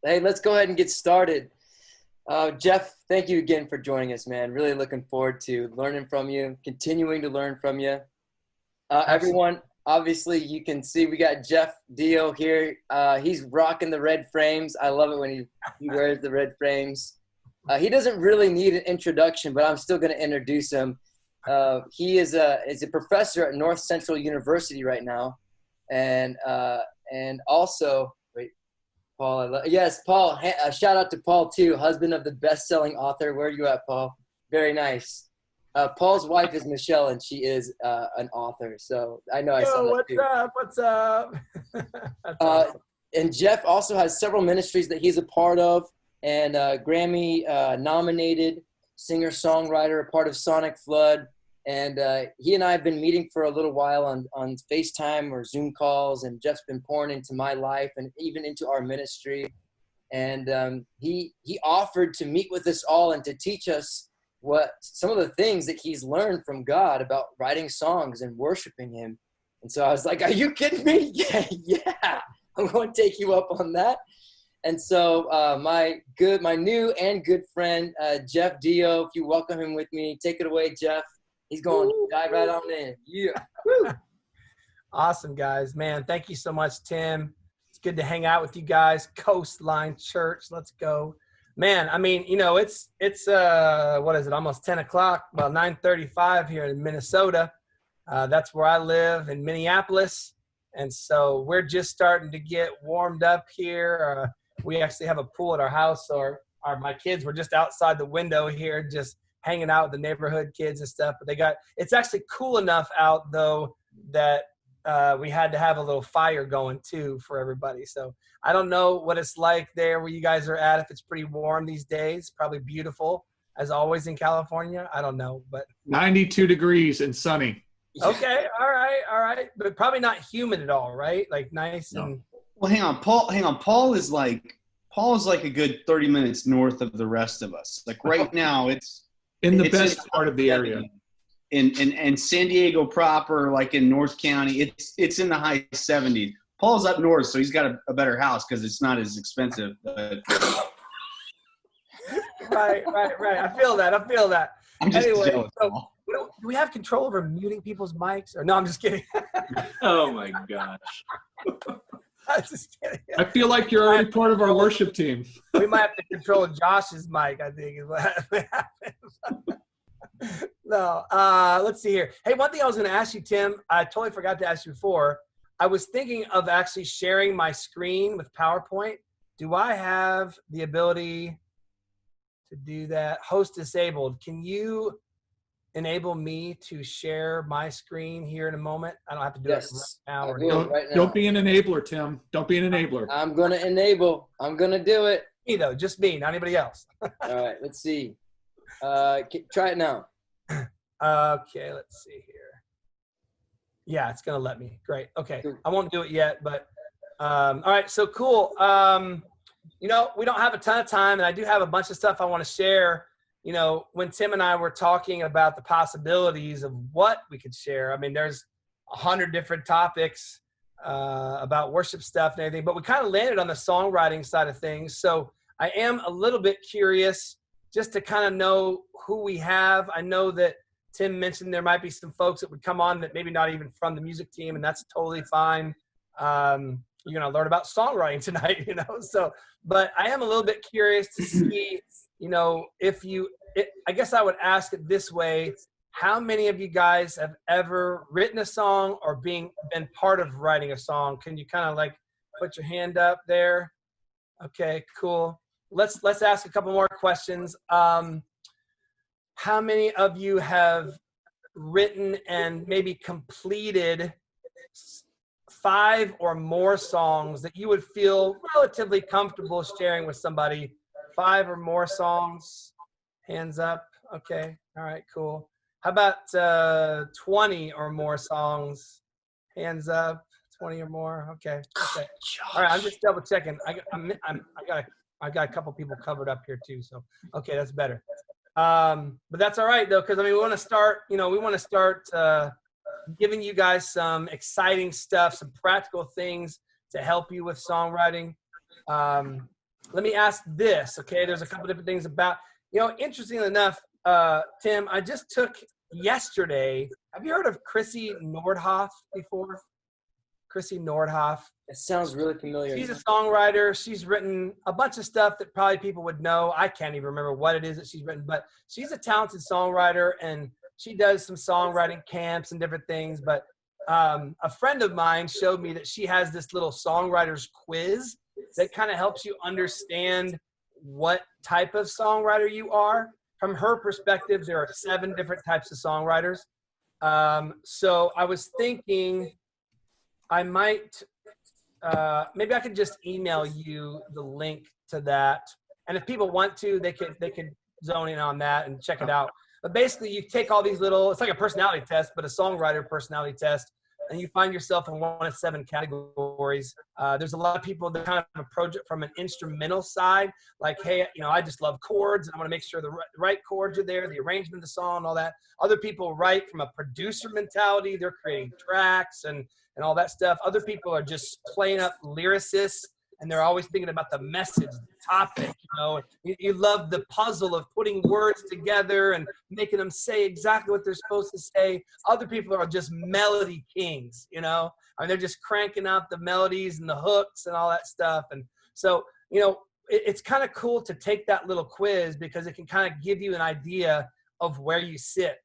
Hey, let's go ahead and get started. Jeff, thank you again for joining us, man. Really looking forward to learning from you, continuing to learn from you. Everyone, obviously, you can see we got Jeff Deyo here. He's rocking the red frames. I love it when he wears the red frames. He doesn't really need an introduction, but I'm still going to introduce him. He is a professor at North Central University right now, and also Paul. Yes, Paul. Shout out to Paul too, husband of the best-selling author. Where are you at, Paul? Very nice. Paul's wife is Michelle, and she is an author. So I know I saw that too. What's up? That's awesome. And Jeff also has several ministries that he's a part of, and Grammy nominated singer-songwriter, a part of Sonic Flood. And he and I have been meeting for a little while on FaceTime or Zoom calls, and Jeff's been pouring into my life and even into our ministry. And he offered to meet with us all and to teach us some of the things that he's learned from God about writing songs and worshiping him. And so I was like, are you kidding me? Yeah, I'm going to take you up on that. And so my new and good friend, Jeff Deyo, if you welcome him with me, take it away, Jeff. He's going to dive right on in. Yeah. Woo. Awesome, guys. Man, thank you so much, Tim. It's good to hang out with you guys. Coastline Church. Let's go. Man, I mean, you know, it's what is it, almost 10 o'clock, about 9:35 here in Minnesota. That's where I live, in Minneapolis. And so we're just starting to get warmed up here. We actually have a pool at our house, or my kids were just outside the window here, just hanging out with the neighborhood kids and stuff. But it's actually cool enough out though that we had to have a little fire going too for everybody. So I don't know what it's like there where you guys are at, if it's pretty warm these days. Probably beautiful as always in California. I don't know, but 92 degrees and sunny. Okay. All right. But probably not humid at all, right? Like nice. No. And well, hang on. Paul is like a good 30 minutes north of the rest of us. Like right now it's the best part of the area. In San Diego proper, like in North County, it's in the high 70s. Paul's up north, so he's got a better house because it's not as expensive. But... Right. I feel that. I'm just anyway, jealous, so do we have control over muting people's mics? Or no, I'm just kidding. Oh my gosh. I'm just kidding. I feel like you're already part of our worship team. We might have to control Josh's mic, I think, is what happens. No, let's see here. Hey, one thing I was going to ask you, Tim, I totally forgot to ask you before. I was thinking of actually sharing my screen with PowerPoint. Do I have the ability to do that? Host disabled. Can you enable me to share my screen here in a moment? I don't have to do it right now. Don't be an enabler, Tim. Don't be an enabler. I'm going to enable. I'm going to do it. Me, though. Just me, not anybody else. All right. Let's see. Try it now. Okay. Let's see here. Yeah, it's going to let me. Great. Okay. I won't do it yet, but all right. So cool. You know, we don't have a ton of time, and I do have a bunch of stuff I want to share. You know, when Tim and I were talking about the possibilities of what we could share, I mean, there's 100 different topics about worship stuff and everything, but we kind of landed on the songwriting side of things. So I am a little bit curious just to kind of know who we have. I know that Tim mentioned there might be some folks that would come on that maybe not even from the music team, and that's totally fine. You're going to learn about songwriting tonight, you know, so, but I am a little bit curious to see, you know, I guess I would ask it this way. How many of you guys have ever written a song or been part of writing a song? Can you kind of like put your hand up there? Okay, cool. Let's ask a couple more questions. How many of you have written and maybe completed 5 or more songs that you would feel relatively comfortable sharing with somebody? 5 or more songs? Hands up. Okay. All right, cool. How about 20 or more songs? Hands up. 20 or more. Okay. All right. I'm just double checking. I got a couple people covered up here too. So, okay, that's better. But that's all right though, because I mean, we want to start giving you guys some exciting stuff, some practical things to help you with songwriting. let me ask this, okay? There's a couple different things about, interestingly enough, Tim, I just took yesterday, have you heard of Chrissy Nordhoff before? Chrissy Nordhoff. It sounds really familiar. She's a songwriter. She's written a bunch of stuff that probably people would know. I can't even remember what it is that she's written, but she's a talented songwriter, and she does some songwriting camps and different things. But a friend of mine showed me that she has this little songwriter's quiz that kind of helps you understand what type of songwriter you are. From her perspective, there are 7 different types of songwriters. So I was thinking I might, maybe I could just email you the link to that. And if people want to, they could zone in on that and check it out. But basically you take all these little, it's like a personality test, but a songwriter personality test, and you find yourself in one of 7 categories. There's a lot of people that kind of approach it from an instrumental side, like, hey, I just love chords, and I want to make sure the right chords are there, the arrangement of the song, all that. Other people write from a producer mentality. They're creating tracks and all that stuff. Other people are just playing up lyricists, and they're always thinking about the message, the topic, You love the puzzle of putting words together and making them say exactly what they're supposed to say. Other people are just melody kings, they're just cranking out the melodies and the hooks and all that stuff. And so, it's kind of cool to take that little quiz because it can kind of give you an idea of where you sit.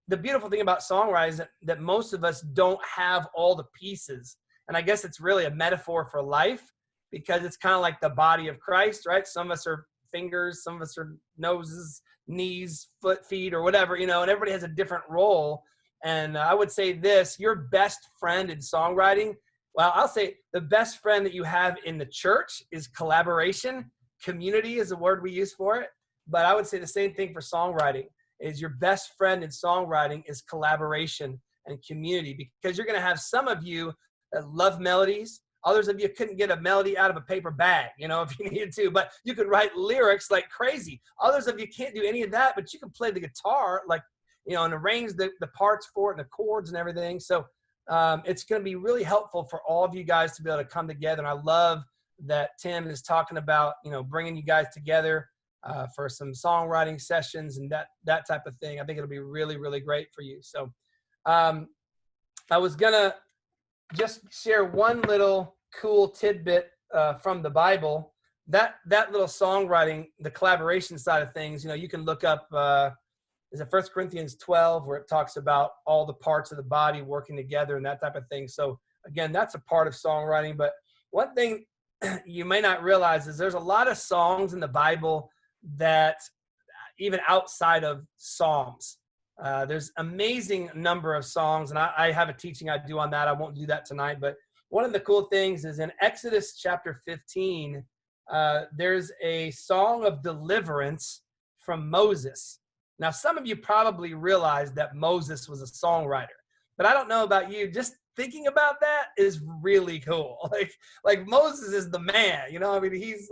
The beautiful thing about songwriting is that most of us don't have all the pieces. And I guess it's really a metaphor for life, because it's kind of like the body of Christ, right? Some of us are fingers, some of us are noses, knees, feet, or whatever, and everybody has a different role. And I would say this, your best friend in songwriting, well, I'll say the best friend that you have in the church is collaboration. Community is a word we use for it. But I would say the same thing for songwriting, is your best friend in songwriting is collaboration and community, because you're going to have some of you that love melodies. Others of you couldn't get a melody out of a paper bag, if you needed to, but you could write lyrics like crazy. Others of you can't do any of that, but you can play the guitar, and arrange the parts for it and the chords and everything. So it's going to be really helpful for all of you guys to be able to come together. And I love that Tim is talking about, bringing you guys together for some songwriting sessions and that type of thing. I think it'll be really, really great for you. So I was going to just share one little cool tidbit from the Bible. That little songwriting, the collaboration side of things, you can look up, is it 1 Corinthians 12, where it talks about all the parts of the body working together and that type of thing. So again, that's a part of songwriting. But one thing you may not realize is there's a lot of songs in the Bible that even outside of Psalms, there's amazing number of songs, and I have a teaching I do on that. I won't do that tonight, but one of the cool things is in Exodus chapter 15, there's a song of deliverance from Moses. Now, some of you probably realize that Moses was a songwriter, but I don't know about you. Just thinking about that is really cool. Like Moses is the man, he's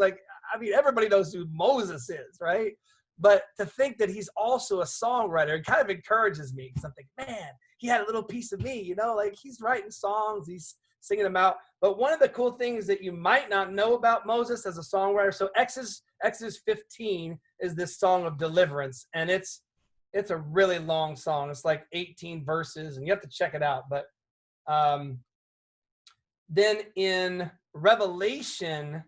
everybody knows who Moses is, right? But to think that he's also a songwriter, it kind of encourages me, because I'm thinking, man, he had a little piece of me, he's writing songs, he's singing them out. But one of the cool things that you might not know about Moses as a songwriter, so Exodus 15 is this song of deliverance, and it's a really long song. It's like 18 verses, and you have to check it out. But then in Revelation,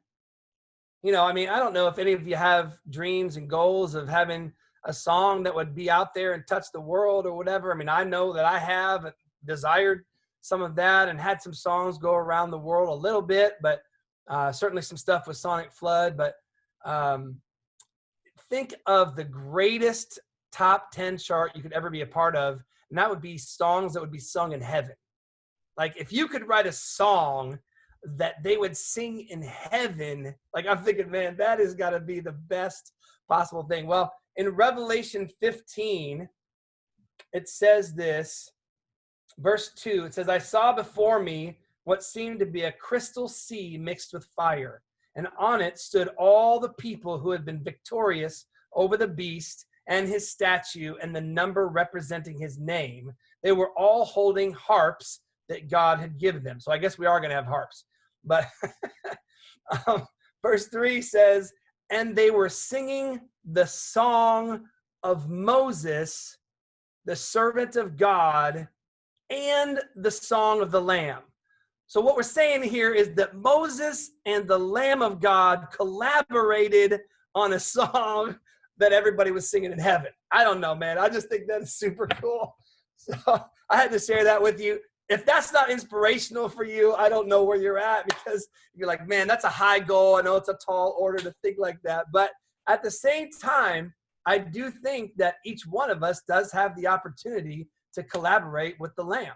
I don't know if any of you have dreams and goals of having a song that would be out there and touch the world or whatever. I know that I have desired some of that and had some songs go around the world a little bit, but certainly some stuff with Sonic Flood. But think of the greatest top 10 chart you could ever be a part of, and that would be songs that would be sung in heaven. Like if you could write a song that they would sing in heaven, I'm thinking, man, that has got to be the best possible thing. Well, in Revelation 15, it says this, verse 2, it says, I saw before me what seemed to be a crystal sea mixed with fire, and on it stood all the people who had been victorious over the beast and his statue and the number representing his name. They were all holding harps that God had given them. So I guess we are going to have harps. But Verse 3 says, and they were singing the song of Moses, the servant of God, and the song of the Lamb. So what we're saying here is that Moses and the Lamb of God collaborated on a song that everybody was singing in heaven. I don't know, man. I just think that is super cool. So I had to share that with you. If that's not inspirational for you, I don't know where you're at, because you're like, man, that's a high goal. I know it's a tall order to think like that. But at the same time, I do think that each one of us does have the opportunity to collaborate with the Lamb,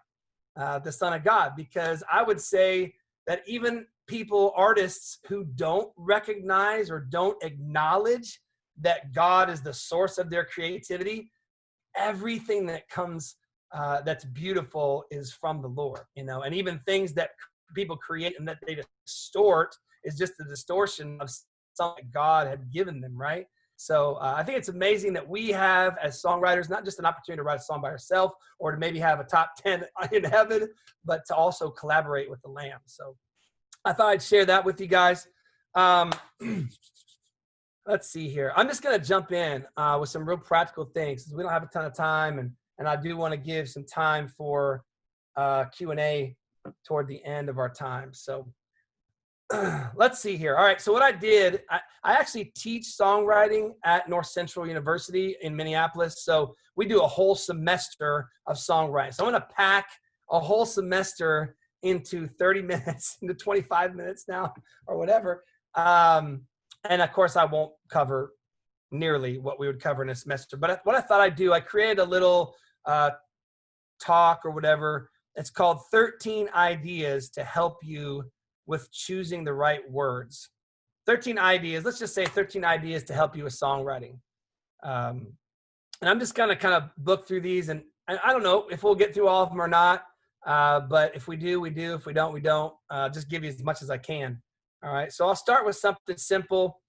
the Son of God, because I would say that even people, artists who don't recognize or don't acknowledge that God is the source of their creativity, everything that comes that's beautiful is from the Lord, you know, and even things that people create and that they distort is just the distortion of something God had given them, right? So I think it's amazing that we have, as songwriters, not just an opportunity to write a song by ourselves or to maybe have a top 10 in heaven, but to also collaborate with the Lamb. So I thought I'd share that with you guys. Let's see here. I'm just going to jump in with some real practical things, because we don't have a ton of time, and I do want to give some time for Q&A toward the end of our time. So let's see here. All right. So what I did, I actually teach songwriting at North Central University in Minneapolis. So we do a whole semester of songwriting. So I'm going to pack a whole semester into 30 minutes, into 25 minutes now, or whatever. And of course, I won't cover nearly what we would cover in a semester. But what I thought I'd do, I created a little talk or whatever. It's called 13 Ideas to Help You with Choosing the Right Words. 13 ideas. Let's just say 13 ideas to help you with songwriting. And I'm just going to kind of book through these. And I don't know if we'll get through all of them or not. But if we do, we do. If we don't, we don't. Just give you as much as I can. All right. So I'll start with something simple.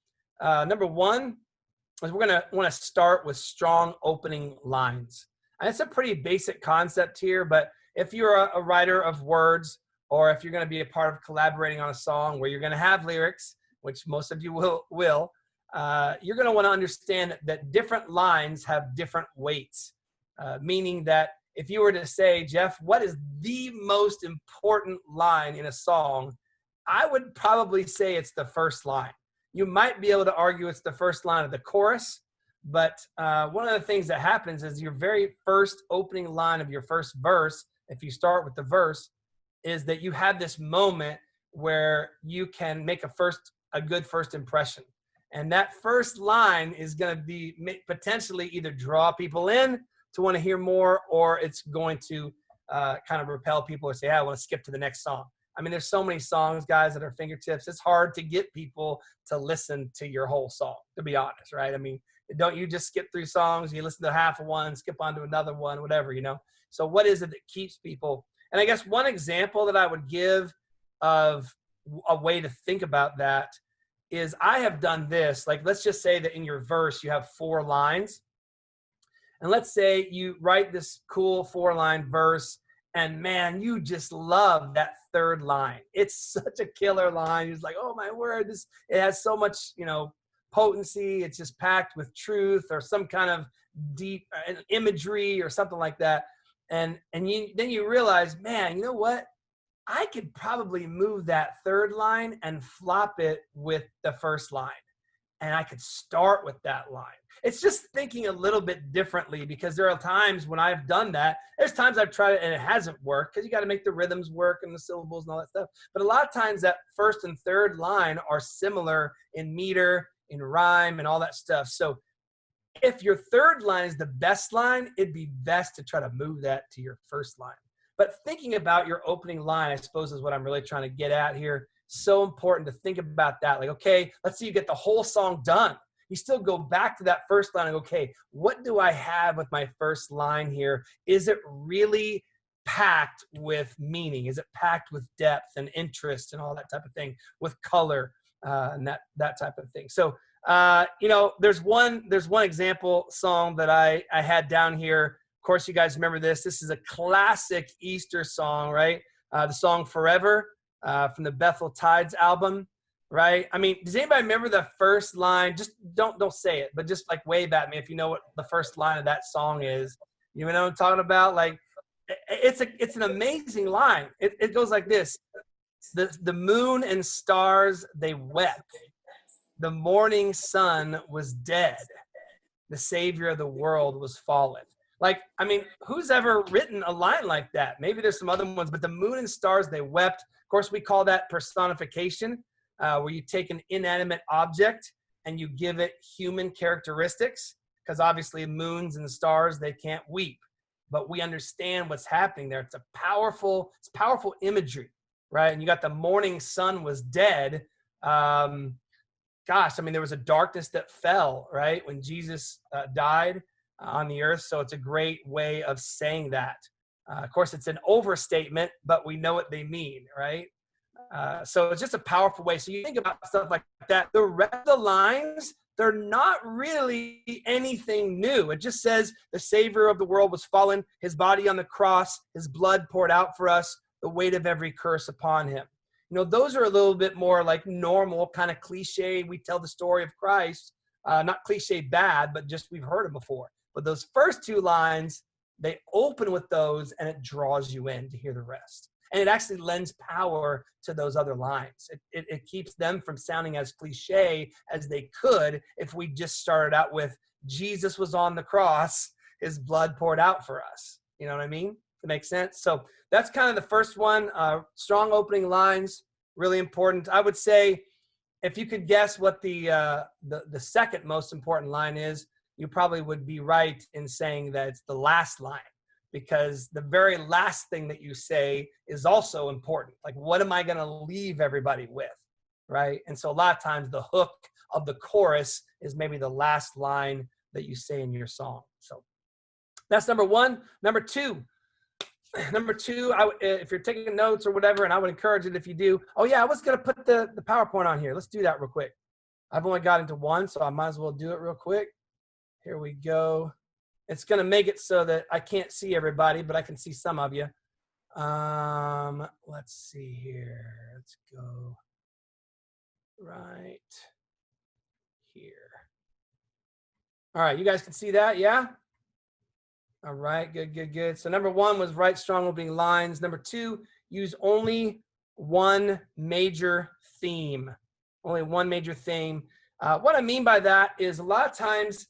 Number one is we're going to want to start with strong opening lines. And it's a pretty basic concept here, but if you're a writer of words, or if you're going to be a part of collaborating on a song where you're going to have lyrics, which most of you will, you're going to want to understand that different lines have different weights, meaning that if you were to say, Jeff, what is the most important line in a song? I would probably say it's the first line. You might be able to argue it's the first line of the chorus, but one of the things that happens is your very first opening line of your first verse, if you start with the verse, is that you have this moment where you can make a good first impression. And that first line is going to be potentially either draw people in to want to hear more, or it's going to kind of repel people or say, I want to skip to the next song. I mean, there's so many songs, guys, at our fingertips. It's hard to get people to listen to your whole song, to be honest, right? I mean, don't you just skip through songs, you listen to half of one, skip on to another one, whatever, you know? So what is it that keeps people? And I guess one example that I would give of a way to think about that is I have done this. Like, let's just say that in your verse, you have 4 lines. And let's say you write this cool 4-line verse, and man, you just love that 3rd line. It's such a killer line. It's like, oh my word, it has so much, you know, potency. It's just packed with truth or some kind of deep imagery or something like that. And then you realize, man, you know what? I could probably move that 3rd line and flop it with the first line. And I could start with that line. It's just thinking a little bit differently, because there are times when I've done that. There's times I've tried it and it hasn't worked, because you got to make the rhythms work and the syllables and all that stuff. But a lot of times that 1st and 3rd line are similar in meter, in rhyme, and all that stuff. So if your 3rd line is the best line, it'd be best to try to move that to your 1st line. But thinking about your opening line, I suppose, is what I'm really trying to get at here. So important to think about that. Like, okay, let's say you get the whole song done. You still go back to that first line and go, okay, what do I have with my first line here? Is it really packed with meaning? Is it packed with depth and interest and all that type of thing, with color and that type of thing? So, you know, there's one example song that I had down here. Of course, you guys remember this. This is a classic Easter song, right? The song Forever from the Bethel Tides album. right? I mean, does anybody remember the first line? Just don't say it, but just like wave at me if you know what the first line of that song is. You know what I'm talking about? Like, it's an amazing line. It goes like this: the moon and stars, they wept. The morning sun was dead. The Savior of the world was fallen. Like, I mean, who's ever written a line like that? Maybe there's some other ones, but the moon and stars, they wept. Of course, we call that personification, where you take an inanimate object and you give it human characteristics, because obviously moons and stars, they can't weep. But we understand what's happening there. It's powerful imagery, right? And you got the morning sun was dead. Gosh, I mean, there was a darkness that fell, right, when Jesus died on the earth. So it's a great way of saying that. Of course, it's an overstatement, but we know what they mean, right? So it's just a powerful way. So you think about stuff like that. The rest of the lines, they're not really anything new. It just says the Savior of the world was fallen, his body on the cross, his blood poured out for us, the weight of every curse upon him. You know, those are a little bit more like normal, kind of cliche. We tell the story of Christ, not cliche bad, but just we've heard them before. But those first two lines, they open with those and it draws you in to hear the rest. And it actually lends power to those other lines. It keeps them from sounding as cliche as they could if we just started out with Jesus was on the cross, his blood poured out for us. You know what I mean? That makes sense. So that's kind of the first one. Strong opening lines, really important. I would say if you could guess what the second most important line is, you probably would be right in saying that it's the last line, because the very last thing that you say is also important. Like, what am I going to leave everybody with, right? And so a lot of times the hook of the chorus is maybe the last line that you say in your song. So that's number one. Number two, if you're taking notes or whatever, and I would encourage it if you do. Oh yeah, I was going to put the PowerPoint on here. Let's do that real quick. I've only got into one, so I might as well do it real quick. Here we go. It's going to make it so that I can't see everybody, but I can see some of you. Let's see here. Let's go right here. All right, you guys can see that, yeah? All right, good. So number one was write strong opening lines. Number two, use only one major theme. Only one major theme. What I mean by that is a lot of times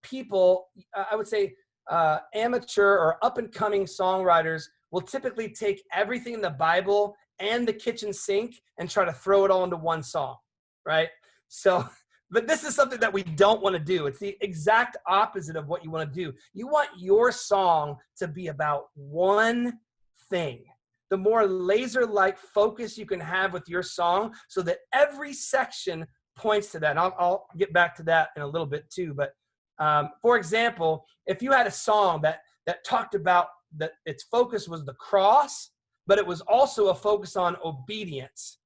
people, I would say amateur or up-and-coming songwriters will typically take everything in the Bible and the kitchen sink and try to throw it all into one song, right? So, but this is something that we don't want to do. It's the exact opposite of what you want to do. You want your song to be about one thing. The more laser-like focus you can have with your song so that every section points to that. And I'll get back to that in a little bit too, but for example, if you had a song that talked about that its focus was the cross, but it was also a focus on obedience,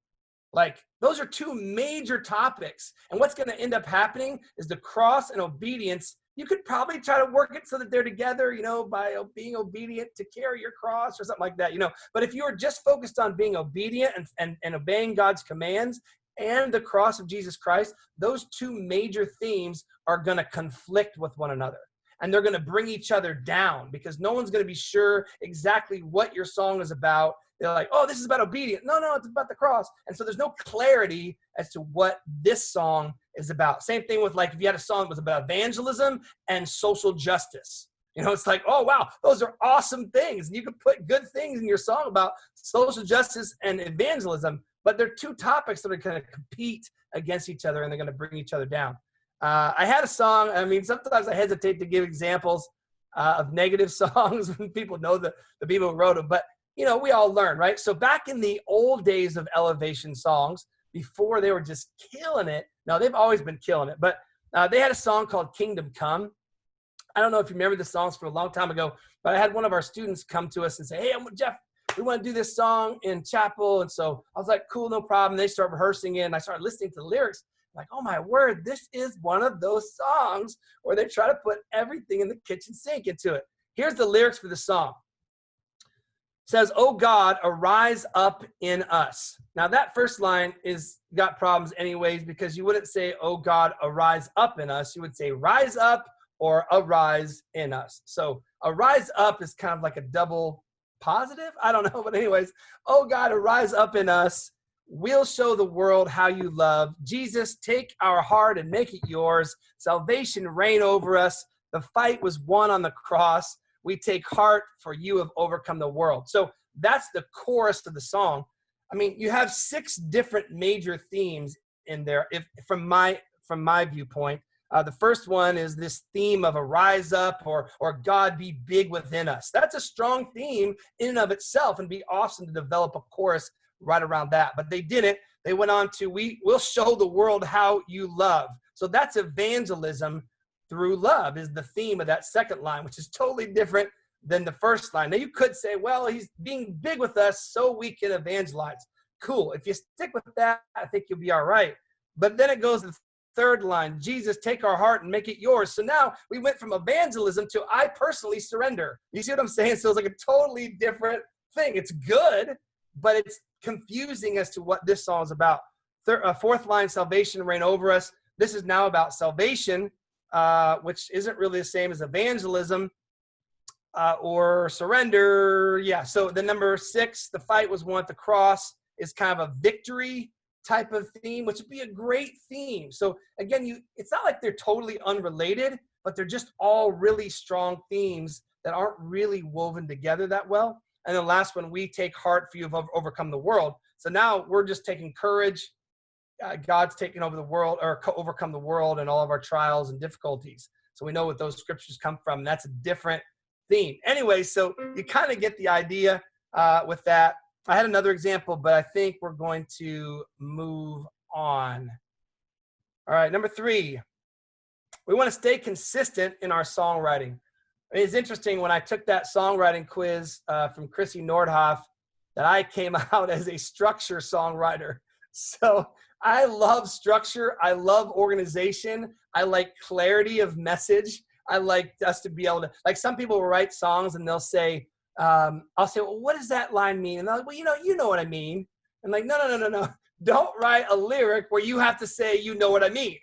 like those are two major topics. And what's going to end up happening is the cross and obedience. You could probably try to work it so that they're together, you know, by being obedient to carry your cross or something like that, you know. But if you are just focused on being obedient and obeying God's commands and the cross of Jesus Christ, those two major themes are going to conflict with one another. And they're going to bring each other down because no one's going to be sure exactly what your song is about. They're like, oh, this is about obedience. No, it's about the cross. And so there's no clarity as to what this song is about. Same thing with like if you had a song that was about evangelism and social justice. You know, it's like, oh, wow, those are awesome things. And you can put good things in your song about social justice and evangelism, but they're two topics that are going to compete against each other and they're going to bring each other down. I had a song, I mean, sometimes I hesitate to give examples of negative songs when people know the people who wrote them, but, you know, we all learn, right? So back in the old days of elevation songs, before they were just killing it, no, they've always been killing it, but they had a song called Kingdom Come. I don't know if you remember the songs from a long time ago, but I had one of our students come to us and say, hey, I'm with Jeff. We want to do this song in chapel. And so I was like, cool, no problem. They start rehearsing it, and I started listening to the lyrics. Like, oh my word, this is one of those songs where they try to put everything in the kitchen sink into it. Here's the lyrics for the song. says, "Oh God, arise up in us." Now that first line is got problems anyways, because you wouldn't say, "Oh God, arise up in us." You would say, "Rise up," or "arise in us." So arise up is kind of like a double positive. I don't know, but anyways, "Oh God, arise up in us. We'll show the world how you love. Jesus, take our heart and make it yours. Salvation reign over us. The fight was won on the cross. We take heart, for you have overcome the world." So that's the chorus of the song. I mean, you have 6 different major themes in there, from my viewpoint. The first one is this theme of a rise up, or God be big within us. That's a strong theme in and of itself, and be awesome to develop a chorus right around that. But they didn't. They went on to, we'll show the world how you love. So that's evangelism through love is the theme of that second line, which is totally different than the first line. Now you could say, well, he's being big with us so we can evangelize. Cool. If you stick with that, I think you'll be all right. But then it goes to the third line, "Jesus, take our heart and make it yours." So now we went from evangelism to "I personally surrender." You see what I'm saying? So it's like a totally different thing. It's good, but it's confusing as to what this song is about. Fourth line, "Salvation reign over us." This is now about salvation, which isn't really the same as evangelism or surrender. Yeah, so the number 6, "The fight was won at the cross," is kind of a victory type of theme, which would be a great theme. So again, it's not like they're totally unrelated, but they're just all really strong themes that aren't really woven together that well. And the last one, "We take heart, for you have overcome the world." So now we're just taking courage. God's taken over the world, or overcome the world and all of our trials and difficulties. So we know what those scriptures come from. And that's a different theme. Anyway, so you kind of get the idea with that. I had another example, but I think we're going to move on. All right, number 3. We want to stay consistent in our songwriting. It's interesting, when I took that songwriting quiz from Chrissy Nordhoff, that I came out as a structure songwriter. So I love structure. I love organization. I like clarity of message. I like us to be able to, like, some people will write songs and they'll say, I'll say, "Well, what does that line mean?" And they're like, "Well, you know what I mean." I'm like, no. Don't write a lyric where you have to say, "You know what I mean."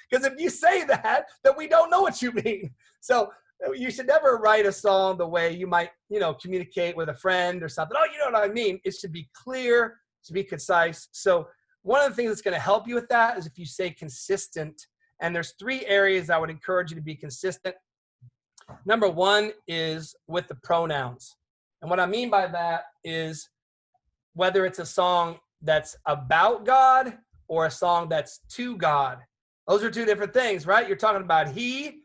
Because if you say that, then we don't know what you mean. So you should never write a song the way you might, communicate with a friend or something. "Oh, you know what I mean." It should be clear, to be concise. So one of the things that's going to help you with that is if you say consistent. And there's 3 areas I would encourage you to be consistent. Number 1 is with the pronouns. And what I mean by that is whether it's a song that's about God or a song that's to God. Those are 2 different things, right? You're talking about he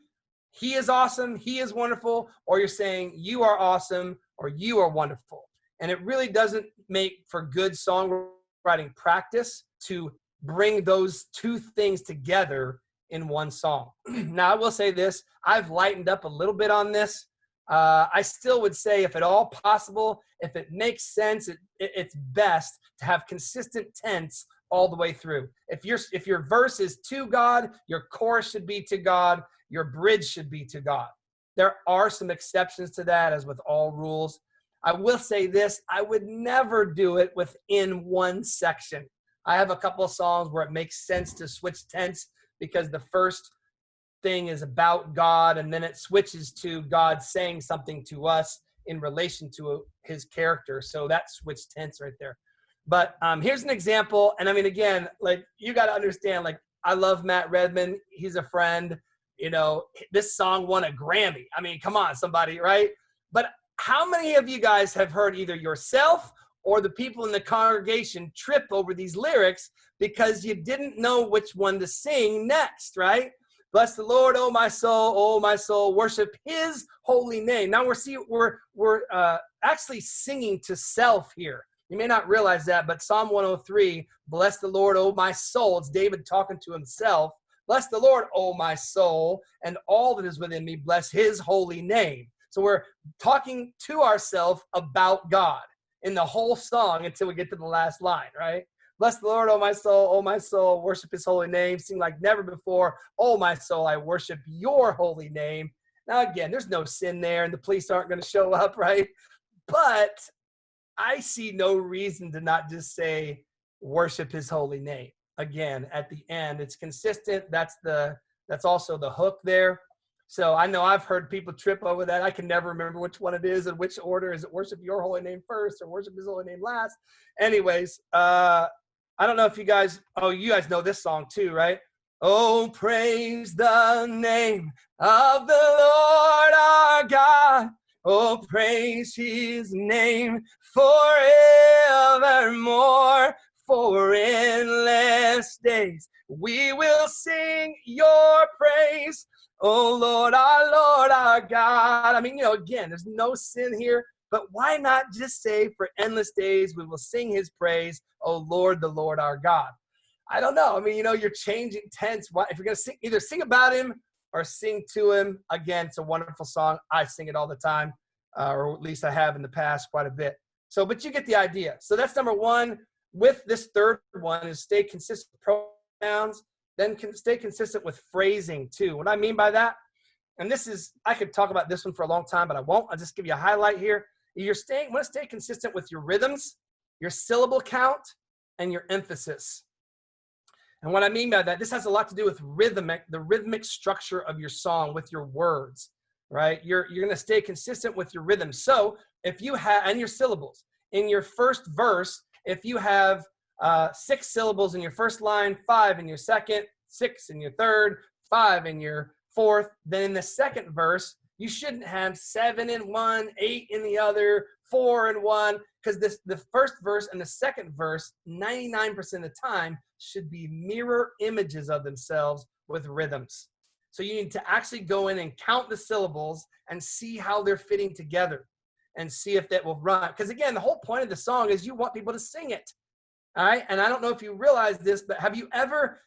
is awesome, he is wonderful, or you're saying you are awesome or you are wonderful. And it really doesn't make for good songwriting practice to bring those 2 things together in one song. Now, I will say this. I've lightened up a little bit on this. I still would say, if at all possible, if it makes sense, it's best to have consistent tense all the way through. If your verse is to God, your chorus should be to God, your bridge should be to God. There are some exceptions to that, as with all rules. I will say this. I would never do it within one section. I have a couple of songs where it makes sense to switch tense, because the first thing is about God, and then it switches to God saying something to us in relation to his character. So that switch tense right there. But here's an example. And I mean, again, like, you got to understand, like, I love Matt Redman. He's a friend. This song won a Grammy. I mean, come on, somebody, right? But how many of you guys have heard either yourself or the people in the congregation trip over these lyrics because you didn't know which one to sing next, right? "Bless the Lord, oh my soul, worship his holy name." Now we're actually singing to self here. You may not realize that, but Psalm 103, "Bless the Lord, oh my soul." It's David talking to himself. "Bless the Lord, oh my soul, and all that is within me, bless his holy name." So we're talking to ourselves about God in the whole song until we get to the last line, right? "Bless the Lord, oh my soul, worship his holy name, sing like never before. Oh my soul, I worship your holy name." Now again, there's no sin there, and the police aren't going to show up, right? But I see no reason to not just say worship his holy name. Again, at the end, it's consistent. That's also the hook there. So I know I've heard people trip over that. I can never remember which one it is and which order. Is it worship your holy name first or worship his holy name last? Anyways, I don't know if you guys know this song too, right? Oh, praise the name of the Lord our God. Oh, praise his name forevermore. For endless days we will sing your praise. Oh, Lord our God. I mean, again, there's no sin here, but why not just say for endless days we will sing his praise, oh, Lord, the Lord our God. I don't know. I mean, you're changing tense. If you're going to sing, either sing about him or sing to him. Again, it's a wonderful song. I sing it all the time, or at least I have in the past quite a bit. So, but you get the idea. So that's number one. With this third one is stay consistent with pronouns, then stay consistent with phrasing too. What I mean by that, and this is, I could talk about this one for a long time, but I won't. I'll just give you a highlight here. Want to stay consistent with your rhythms, your syllable count, and your emphasis. And what I mean by that, this has a lot to do with the rhythmic structure of your song with your words, right? You're going to stay consistent with your rhythm. So if you have, and your syllables, in your first verse, if you have 6 syllables in your first line, 5 in your second, 6 in your third, 5 in your fourth, then in the second verse, you shouldn't have 7 in one, 8 in the other, 4 in one, because the first verse and the second verse, 99% of the time, should be mirror images of themselves with rhythms. So you need to actually go in and count the syllables and see how they're fitting together and see if that will run. Because again, the whole point of the song is you want people to sing it. All right. And I don't know if you realize this, but have you ever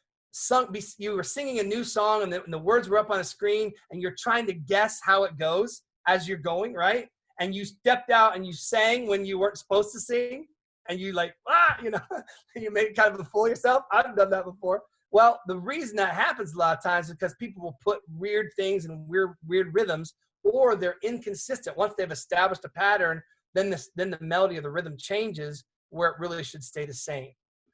you were singing a new song and the words were up on a screen and you're trying to guess how it goes as you're going, right? And you stepped out and you sang when you weren't supposed to sing and you you made kind of a fool of yourself. I've done that before. Well, the reason that happens a lot of times is because people will put weird things and weird rhythms, or they're inconsistent. Once they've established a pattern, then the melody of the rhythm changes where it really should stay the same.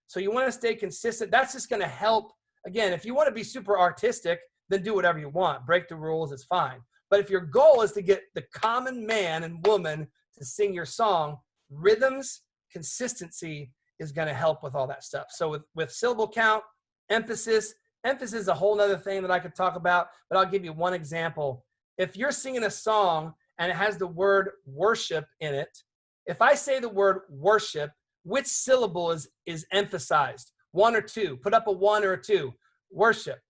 So you want to stay consistent. That's just going to help. Again, if you want to be super artistic, then do whatever you want. Break the rules, it's fine. But if your goal is to get the common man and woman to sing your song, rhythms, consistency is going to help with all that stuff. So with syllable count, emphasis is a whole other thing that I could talk about, but I'll give you one example. If you're singing a song and it has the word worship in it, if I say the word worship, which syllable is emphasized? 1 or 2? Put up a 1 or a 2. Worship.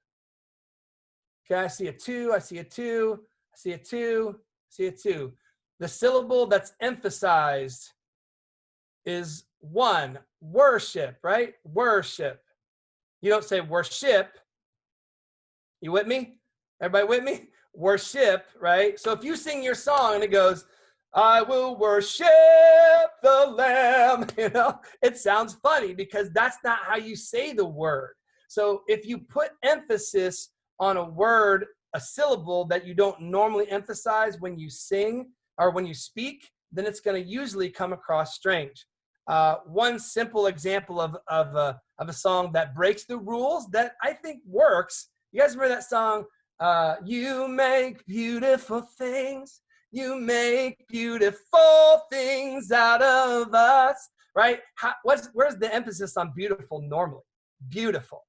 Okay, I see a 2, I see a 2, I see a 2, I see a 2. The syllable that's emphasized is 1. Worship, right? Worship. You don't say worship. You with me? Everybody with me? Worship, right? So if you sing your song and it goes, I will worship the Lamb, it sounds funny because that's not how you say the word. So if you put emphasis on a word, a syllable that you don't normally emphasize when you sing or when you speak, then it's going to usually come across strange. One simple example of a song that breaks the rules that I think works. You guys remember that song? You make beautiful things. You make beautiful things out of us, right? Where's the emphasis on beautiful normally? Beautiful,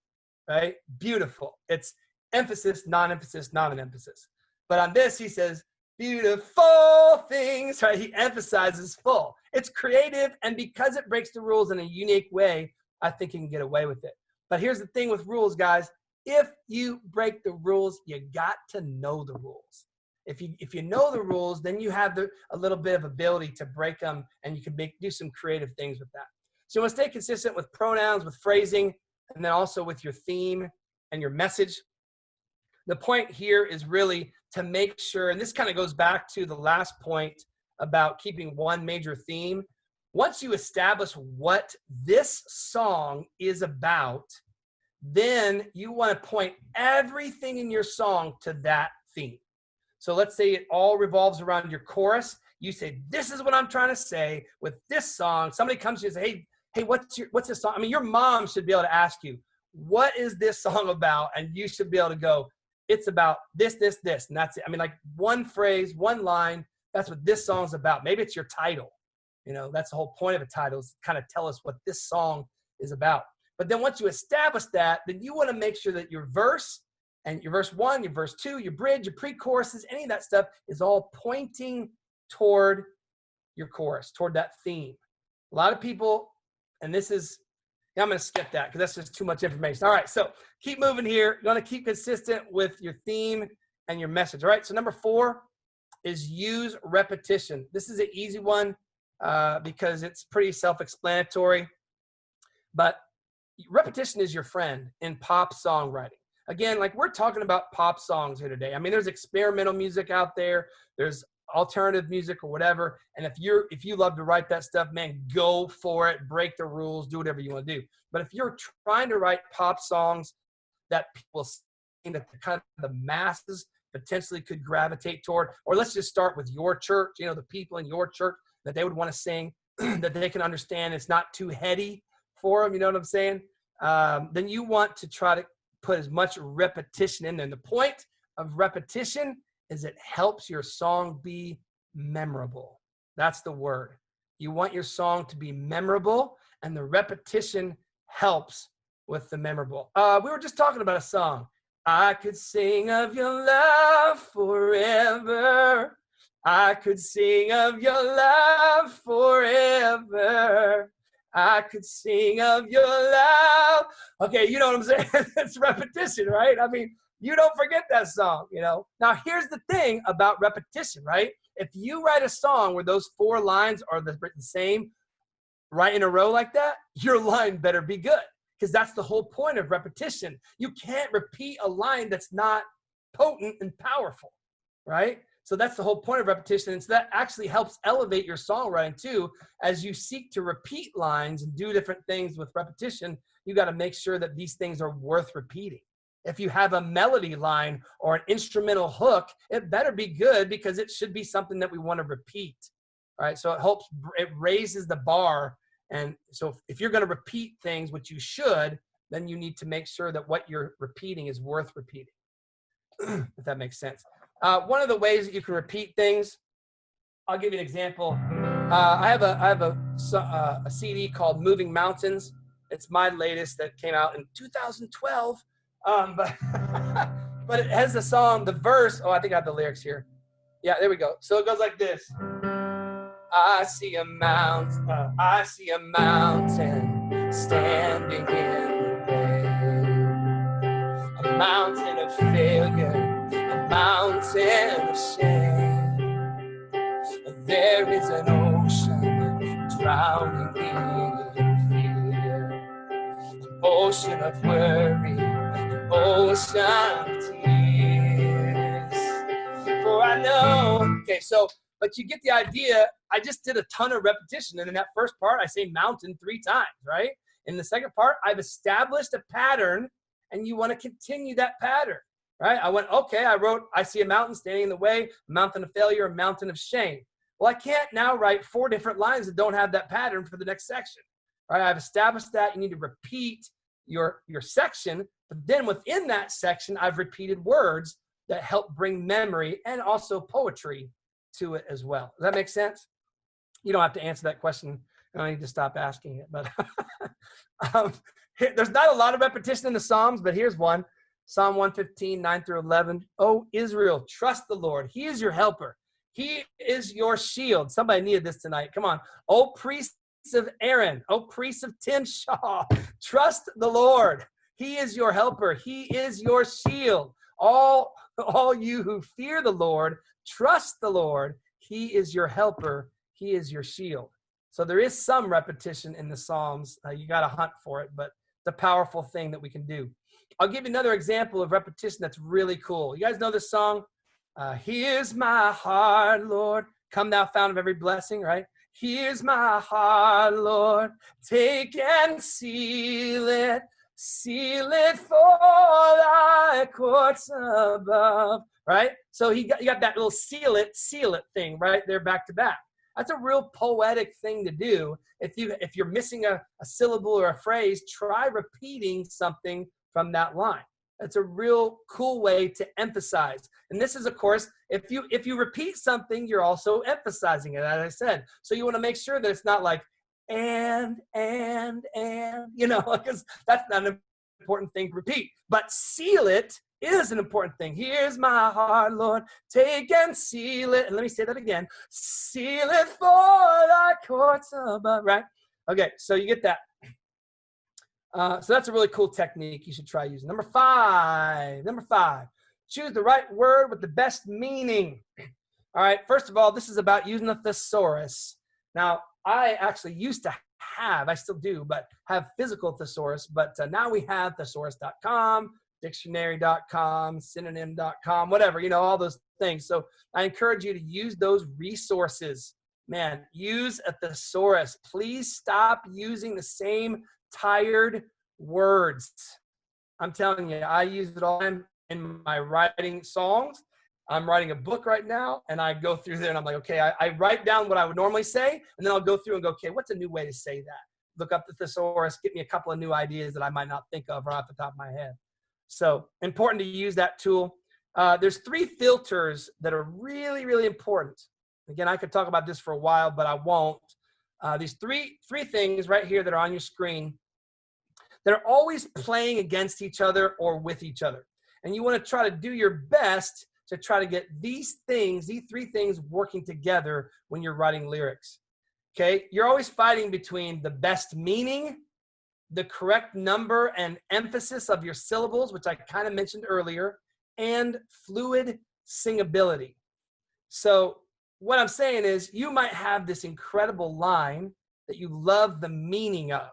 right? Beautiful. It's emphasis, non-emphasis, non-emphasis. But on this, he says, beautiful things, right? He emphasizes full. It's creative, and because it breaks the rules in a unique way, I think you can get away with it. But here's the thing with rules, guys. If you break the rules, you got to know the rules. If you know the rules, then you have a little bit of ability to break them, and you can do some creative things with that. So you want to stay consistent with pronouns, with phrasing, and then also with your theme and your message. The point here is really to make sure, and this kind of goes back to the last point about keeping one major theme. Once you establish what this song is about, then you want to point everything in your song to that theme. So let's say it all revolves around your chorus. You say, this is what I'm trying to say with this song. Somebody comes to you and say, hey, what's this song? I mean, your mom should be able to ask you, what is this song about? And you should be able to go, it's about this, this, this, and that's it. I mean, like one phrase, one line, that's what this song's about. Maybe it's your title. You know, that's the whole point of a title, is kind of tell us what this song is about. But then once you establish that, then you want to make sure that your verse and your verse 1, your verse 2, your bridge, your pre-choruses, any of that stuff is all pointing toward your chorus, toward that theme. A lot of people, and this is, I'm going to skip that because that's just too much information. All right, so keep moving here. You're going to keep consistent with your theme and your message. All right, so number 4 is use repetition. This is an easy one because it's pretty self-explanatory. But repetition is your friend in pop songwriting. Again, like we're talking about pop songs here today. I mean, there's experimental music out there. There's alternative music or whatever. And if you love to write that stuff, man, go for it. Break the rules. Do whatever you want to do. But if you're trying to write pop songs that people sing, that kind of the masses potentially could gravitate toward, or let's just start with your church, you know, the people in your church that they would want to sing, that they can understand it's not too heady for them, you know what I'm saying? Then you want to try to put as much repetition in there. And the point of repetition is it helps your song be memorable. That's the word. You want your song to be memorable, and the repetition helps with the memorable. We were just talking about a song. I could sing of your love forever. I could sing of your love forever. I could sing of your love. Okay, you know what I'm saying? It's repetition, right? I mean, you don't forget that song, you know? Now, here's the thing about repetition, right? If you write a song where those 4 lines are the same right in a row like that, your line better be good, because that's the whole point of repetition. You can't repeat a line that's not potent and powerful, right? So that's the whole point of repetition. And so that actually helps elevate your songwriting too. As you seek to repeat lines and do different things with repetition, you got to make sure that these things are worth repeating. If you have a melody line or an instrumental hook, it better be good, because it should be something that we want to repeat. All right. So it raises the bar. And so if you're going to repeat things, which you should, then you need to make sure that what you're repeating is worth repeating, if that makes sense. One of the ways that you can repeat things, I'll give you an example. I have a CD called Moving Mountains. It's my latest that came out in 2012. But it has the song, the verse. Oh, I think I have the lyrics here. Yeah, there we go. So it goes like this. I see a mountain standing in the rain. A mountain of failure, a mountain of shame. There is an ocean drowning in fear. An ocean of worry, an ocean of tears. For I know. Okay, so, but you get the idea. I just did a ton of repetition. And in that first part, I say mountain 3 times, right? In the second part, I've established a pattern, and you want to continue that pattern, right? I went, okay, I wrote, I see a mountain standing in the way, a mountain of failure, a mountain of shame. Well, I can't now write 4 different lines that don't have that pattern for the next section, right? I've established that. You need to repeat your section, but then within that section, I've repeated words that help bring memory and also poetry to it as well. Does that make sense? You don't have to answer that question. I don't need to stop asking it. But there's not a lot of repetition in the Psalms, but here's one. Psalm 115, 9 through 11. Oh, Israel, trust the Lord. He is your helper. He is your shield. Somebody needed this tonight. Come on. Oh, priests of Aaron. Oh, priests of Tim Shaw. Trust the Lord. He is your helper. He is your shield. All you who fear the Lord, trust the Lord. He is your helper. He is your shield. So there is some repetition in the Psalms. You got to hunt for it, but it's a powerful thing that we can do. I'll give you another example of repetition that's really cool. You guys know this song? Here's my heart, Lord. Come thou fount of every blessing, right? Here's my heart, Lord. Take and seal it. seal it for thy courts above, right? So you got that little seal it thing right there back to back. That's a real poetic thing to do. If you're missing a syllable or a phrase, try repeating something from that line. That's a real cool way to emphasize. And this is, of course, if you repeat something, you're also emphasizing it, as I said. So you want to make sure that it's not like, and, you know, because that's not an important thing to repeat. But seal it is an important thing. Here's my heart, Lord, take and seal it. And let me say that again. Seal it for thy courts above, right? Okay, so you get that. So that's a really cool technique you should try using. Number five, choose the right word with the best meaning. All right, first of all, this is about using a thesaurus. Now, I actually used to have, I still do, but have physical thesaurus, but now we have thesaurus.com, dictionary.com, synonym.com, whatever, you know, all those things. So I encourage you to use those resources. Man, use a thesaurus. Please stop using the same tired words. I'm telling you, I use it all in my writing songs. I'm writing a book right now, and I go through there, and I'm like, okay, I write down what I would normally say, and then I'll go through and go, okay, what's a new way to say that? Look up the thesaurus, get me a couple of new ideas that I might not think of right off the top of my head. So important to use that tool. There's 3 filters that are really, really important. Again, I could talk about this for a while, but I won't. These three things right here that are on your screen that are always playing against each other or with each other. And you want to try to do your best to try to get these 3 things working together when you're writing lyrics. Okay, you're always fighting between the best meaning, the correct number and emphasis of your syllables, which I kind of mentioned earlier, and fluid singability. So what I'm saying is you might have this incredible line that you love the meaning of,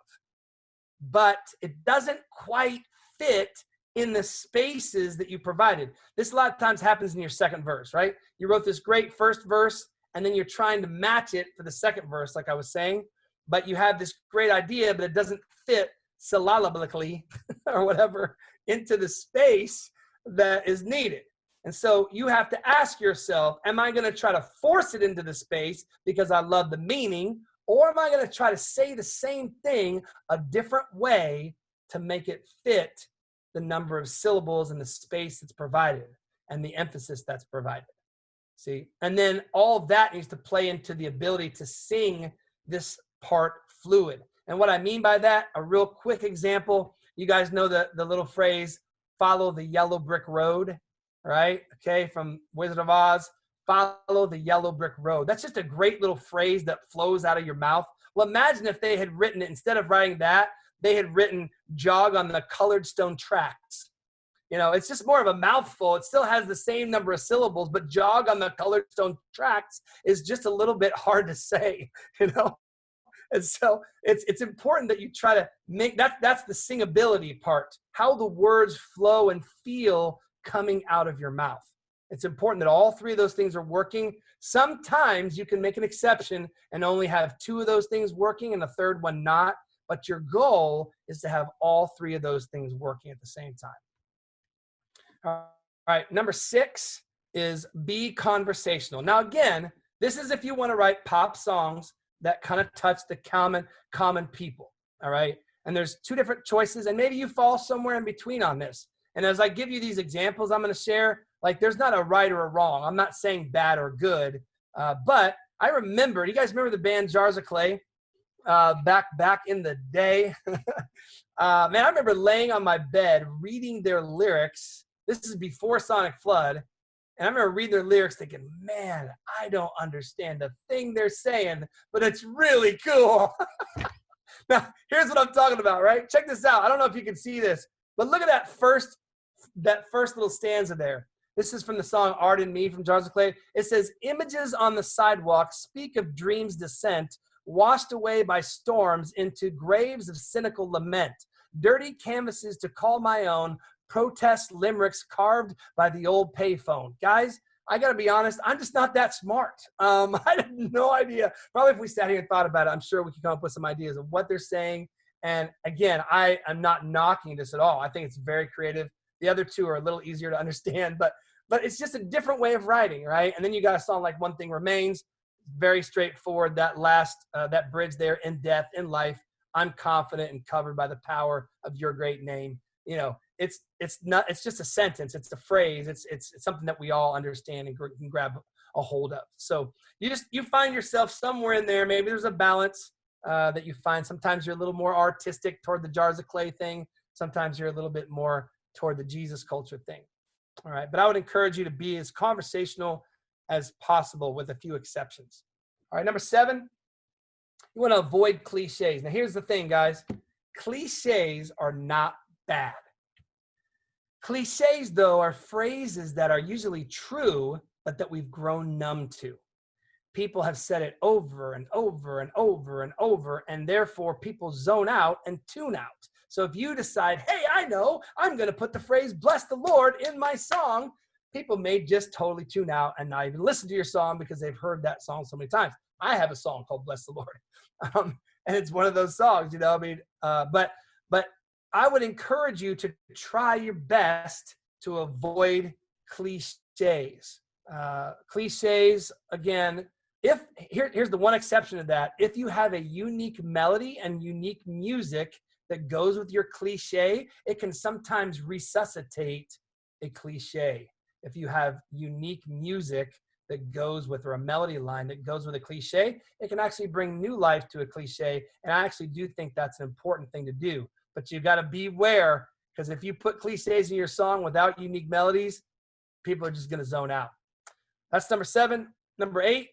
but it doesn't quite fit in the spaces that you provided. This a lot of times happens in your second verse, right? You wrote this great first verse, and then you're trying to match it for the second verse, like I was saying, but you have this great idea, but it doesn't fit syllabically or whatever into the space that is needed. And so you have to ask yourself, am I going to try to force it into the space because I love the meaning, or am I going to try to say the same thing a different way to make it fit the number of syllables and the space that's provided and the emphasis that's provided? See, and then all of that needs to play into the ability to sing this part fluid. And what I mean by that, a real quick example, you guys know the little phrase, follow the yellow brick road, right? Okay, from Wizard of Oz, follow the yellow brick road. That's just a great little phrase that flows out of your mouth. Well, imagine if they had written it, instead of writing that, they had written jog on the colored stone tracks. You know, it's just more of a mouthful. It still has the same number of syllables, but jog on the colored stone tracks is just a little bit hard to say, you know? And so it's important that you try to make, that's the singability part, how the words flow and feel coming out of your mouth. It's important that all 3 of those things are working. Sometimes you can make an exception and only have 2 of those things working and the third one not, but your goal is to have all 3 of those things working at the same time. All right, number 6 is be conversational. Now, again, this is if you want to write pop songs that kind of touch the common people, all right? And there's 2 different choices, and maybe you fall somewhere in between on this. And as I give you these examples I'm going to share, like there's not a right or a wrong. I'm not saying bad or good, but I remember, you guys remember the band Jars of Clay back in the day? Man, I remember laying on my bed reading their lyrics. This is before Sonic Flood. And I remember reading their lyrics thinking, man, I don't understand a thing they're saying, but it's really cool. Now, here's what I'm talking about, right? Check this out. I don't know if you can see this, but look at that first little stanza there. This is from the song Art in Me from Jars of Clay. It says, images on the sidewalk speak of dreams' descent, washed away by storms into graves of cynical lament. Dirty canvases to call my own, protest limericks carved by the old payphone. Guys, I got to be honest, I'm just not that smart. I have no idea. Probably if we sat here and thought about it, I'm sure we could come up with some ideas of what they're saying And again, I am not knocking this at all. I think it's very creative. The other two are a little easier to understand, but it's just a different way of writing, right? And then you got a song like One Thing Remains, very straightforward. That last, that bridge there, in death, in life, I'm confident and covered by the power of your great name. You know, it's just a sentence. It's a phrase. It's something that we all understand and can grab a hold of. So you find yourself somewhere in there. Maybe there's a balance that you find. Sometimes you're a little more artistic toward the jars of clay thing. Sometimes you're a little bit more toward the Jesus culture thing. All right. But I would encourage you to be as conversational as possible with a few exceptions. All right. Number 7, you want to avoid cliches. Now, here's the thing, guys. Cliches are not bad. Cliches, though, are phrases that are usually true, but that we've grown numb to. People have said it over and over and over and over, and therefore people zone out and tune out. So if you decide, hey, I know, I'm going to put the phrase bless the Lord in my song, people may just totally tune out and not even listen to your song because they've heard that song so many times. I have a song called Bless the Lord. And it's one of those songs, you know, I mean, but I would encourage you to try your best to avoid cliches. Cliches, again, here's the one exception to that. If you have a unique melody and unique music that goes with your cliche, it can sometimes resuscitate a cliche. If you have unique music that goes with, or a melody line that goes with a cliche, it can actually bring new life to a cliche. And I actually do think that's an important thing to do. But you've got to beware, because if you put cliches in your song without unique melodies, people are just going to zone out. That's number 7. Number 8,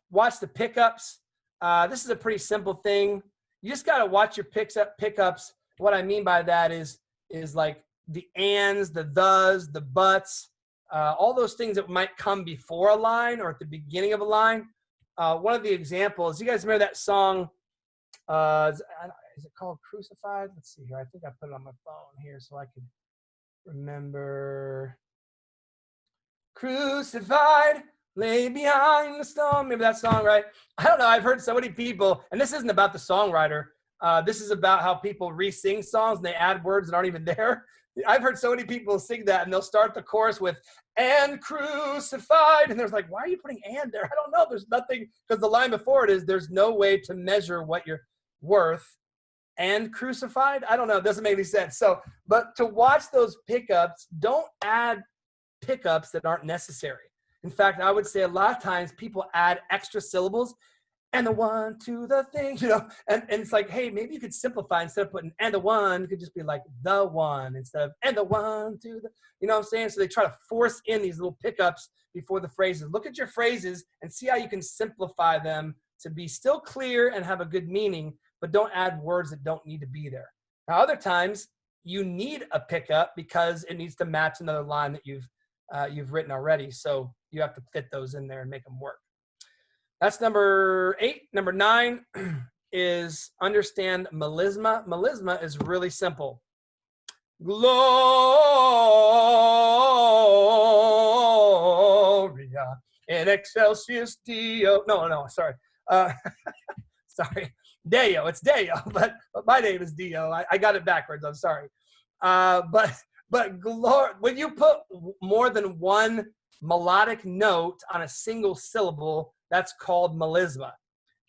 watch the pickups. This is a pretty simple thing. You just got to watch your pickups. What I mean by that is like the ands, the thes, the buts, all those things that might come before a line or at the beginning of a line. One of the examples, you guys remember that song, is it called Crucified? Let's see here. I think I put it on my phone here so I can remember. Crucified, lay behind the stone. Maybe that song, right? I don't know. I've heard so many people, and this isn't about the songwriter. This is about how people re-sing songs and they add words that aren't even there. I've heard so many people sing that, and they'll start the chorus with, and crucified. And there's like, why are you putting and there? I don't know. There's nothing, because the line before it is, there's no way to measure what you're worth. And crucified? I don't know. It doesn't make any sense. So, but to watch those pickups, don't add pickups that aren't necessary. In fact, I would say a lot of times people add extra syllables, and the one to the thing, you know, and it's like, hey, maybe you could simplify. Instead of putting and the one, it could just be like the one instead of and the one to the, you know what I'm saying? So they try to force in these little pickups before the phrases. Look at your phrases and see how you can simplify them to be still clear and have a good meaning, but don't add words that don't need to be there. Now, other times you need a pickup because it needs to match another line that you've written already. So you have to fit those in there and make them work. That's number 8. Number 9 is understand melisma. Melisma is really simple. Gloria in excelsis Deo. No, sorry. Sorry. Deyo. It's Deyo, but my name is Deyo. I got it backwards. I'm sorry. But when you put more than one melodic note on a single syllable, that's called melisma.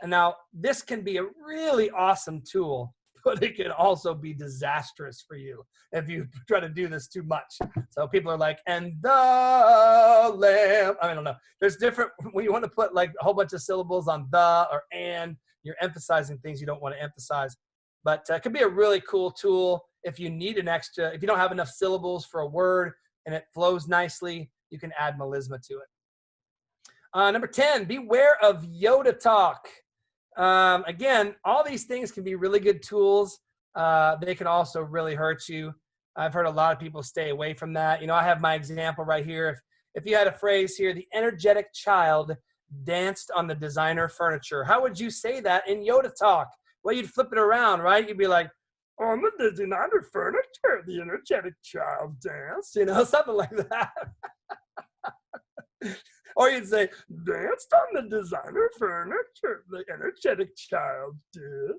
And now this can be a really awesome tool, but it can also be disastrous for you if you try to do this too much. So people are like, and the lamb. I don't know. There's different, when you want to put like a whole bunch of syllables on the or and, you're emphasizing things you don't want to emphasize. But it could be a really cool tool if you need an extra, if you don't have enough syllables for a word and it flows nicely, you can add melisma to it. Number 10, beware of Yoda talk. Again, all these things can be really good tools. They can also really hurt you. I've heard a lot of people stay away from that. You know, I have my example right here. If you had a phrase here, the energetic child danced on the designer furniture. How would you say that in Yoda talk? Well, you'd flip it around, right? You'd be like, on the designer furniture, the energetic child danced, you know, something like that. Or you'd say, danced on the designer furniture, the energetic child did.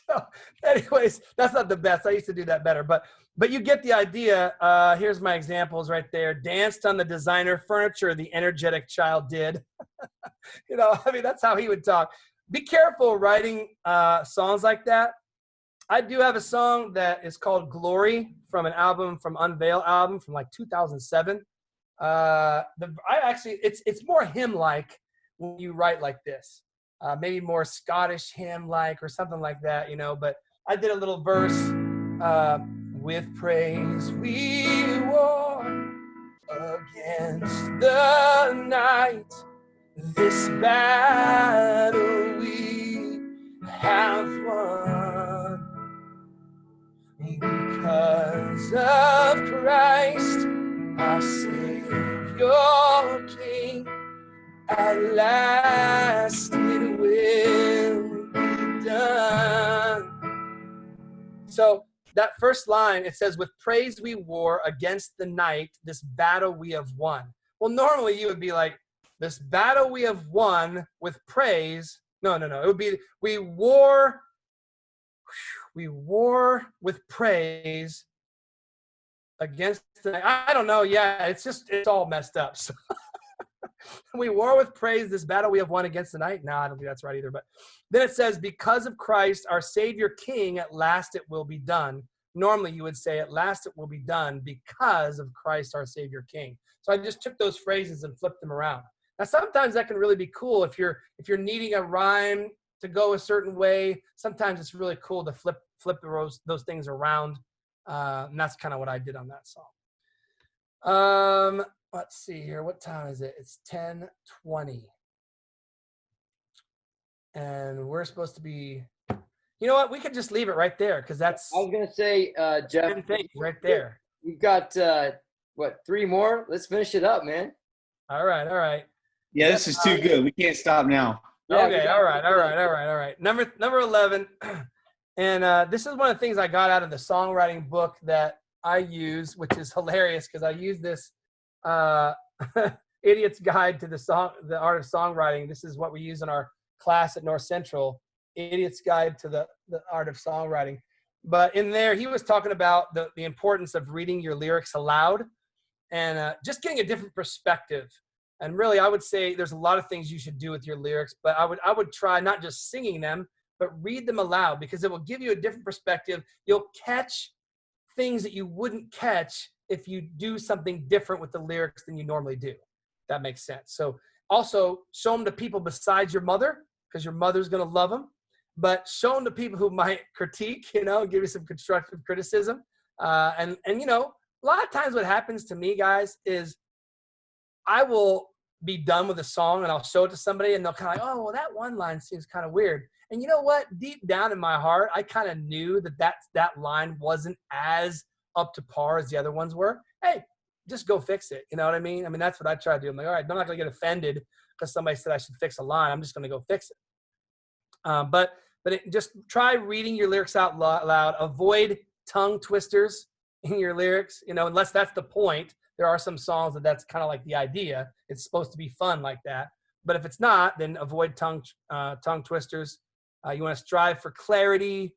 So anyways, that's not the best. I used to do that better, but you get the idea. Here's my examples right there. Danced on the designer furniture the energetic child did. You know, I mean, that's how he would talk. Be careful writing songs like that. I do have a song that is called Glory from an album, from Unveil album from like 2007. It's more hymn-like when you write like this. Maybe more Scottish hymn-like or something like that, you know, but I did a little verse, with praise we war against the night, this battle we have won, because of Christ, our Savior King. At last it will be done. So that first line, it says, with praise we war against the night, this battle we have won. Well, normally you would be like, this battle we have won with praise. No. It would be, we war with praise against the night. I don't know. Yeah, it's all messed up. So we war with praise this battle we have won against the night. No, I don't think that's right either. But then it says, because of Christ, our Savior King, at last it will be done. Normally you would say, at last it will be done because of Christ, our Savior King. So I just took those phrases and flipped them around. Now, sometimes that can really be cool if you're needing a rhyme to go a certain way. Sometimes it's really cool to flip those things around. And that's kind of what I did on that song. Let's see here. What time is it? It's 10:20. And we're supposed to be, you know what? We could just leave it right there because that's. I was going to say, Jeff. 10 things right there. We've got, 3 more? Let's finish it up, man. All right. Yeah, this is too good. We can't stop now. Yeah, Okay, all right. Number 11. And this is one of the things I got out of the songwriting book that I use, which is hilarious because I use this Idiot's Guide to the Art of Songwriting. This is what we use in our class at North Central, Idiot's Guide to the Art of Songwriting. But in there, he was talking about the importance of reading your lyrics aloud and just getting a different perspective. And really, I would say there's a lot of things you should do with your lyrics, but I would try not just singing them, but read them aloud because it will give you a different perspective. You'll catch things that you wouldn't catch if you do something different with the lyrics than you normally do. That makes sense. So also show them to people besides your mother, because your mother's going to love them, but show them to people who might critique, give you some constructive criticism. And a lot of times what happens to me, guys, is I will be done with a song and I'll show it to somebody and they'll kind of like, oh, well, that one line seems kind of weird. And you know what? Deep down in my heart, I kind of knew that line wasn't as up to par as the other ones were. Hey, just go fix it. You know what I mean? That's what I try to do. I'm like, all right, I'm not going to get offended because somebody said I should fix a line. I'm just going to go fix it. But just try reading your lyrics out loud. Avoid tongue twisters in your lyrics, unless that's the point. There are some songs that's kind of like the idea. It's supposed to be fun like that. But if it's not, then avoid tongue twisters. You want to strive for clarity.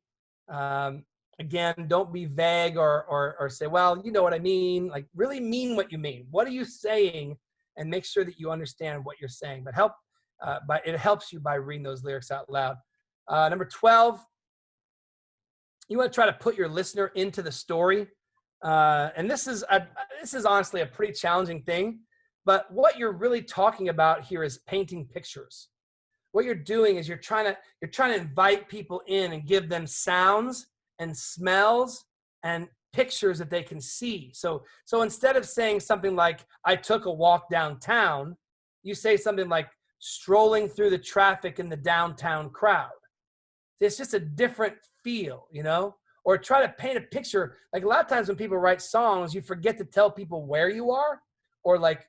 Again, don't be vague or say, well, you know what I mean. Like, really mean what you mean. What are you saying? And make sure that you understand what you're saying. But it helps you by reading those lyrics out loud. Number 12, you want to try to put your listener into the story. And this is honestly a pretty challenging thing. But what you're really talking about here is painting pictures. What you're doing is you're trying to invite people in and give them sounds and smells and pictures that they can see. So instead of saying something like, I took a walk downtown, you say something like, strolling through the traffic in the downtown crowd. It's just a different feel, or try to paint a picture. Like a lot of times when people write songs, you forget to tell people where you are, or like,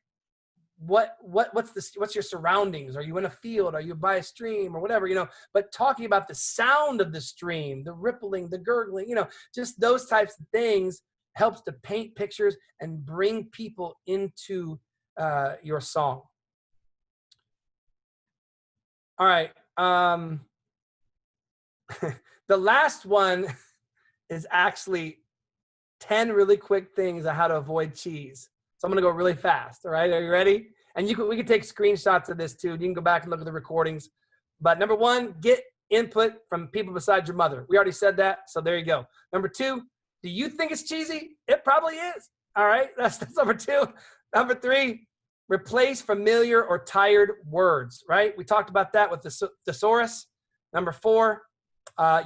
what's your surroundings? Are you in a field? Are you by a stream or whatever, but talking about the sound of the stream, the rippling, the gurgling, just those types of things helps to paint pictures and bring people into your song. All right. The last one is actually 10 really quick things on how to avoid cheese. So I'm going to go really fast. All right. Are you ready? And we can take screenshots of this too. You can go back and look at the recordings. But number one, get input from people besides your mother. We already said that. So there you go. Number two, do you think it's cheesy? It probably is. All right. That's number two. Number three, replace familiar or tired words, right? We talked about that with the thesaurus. Number four,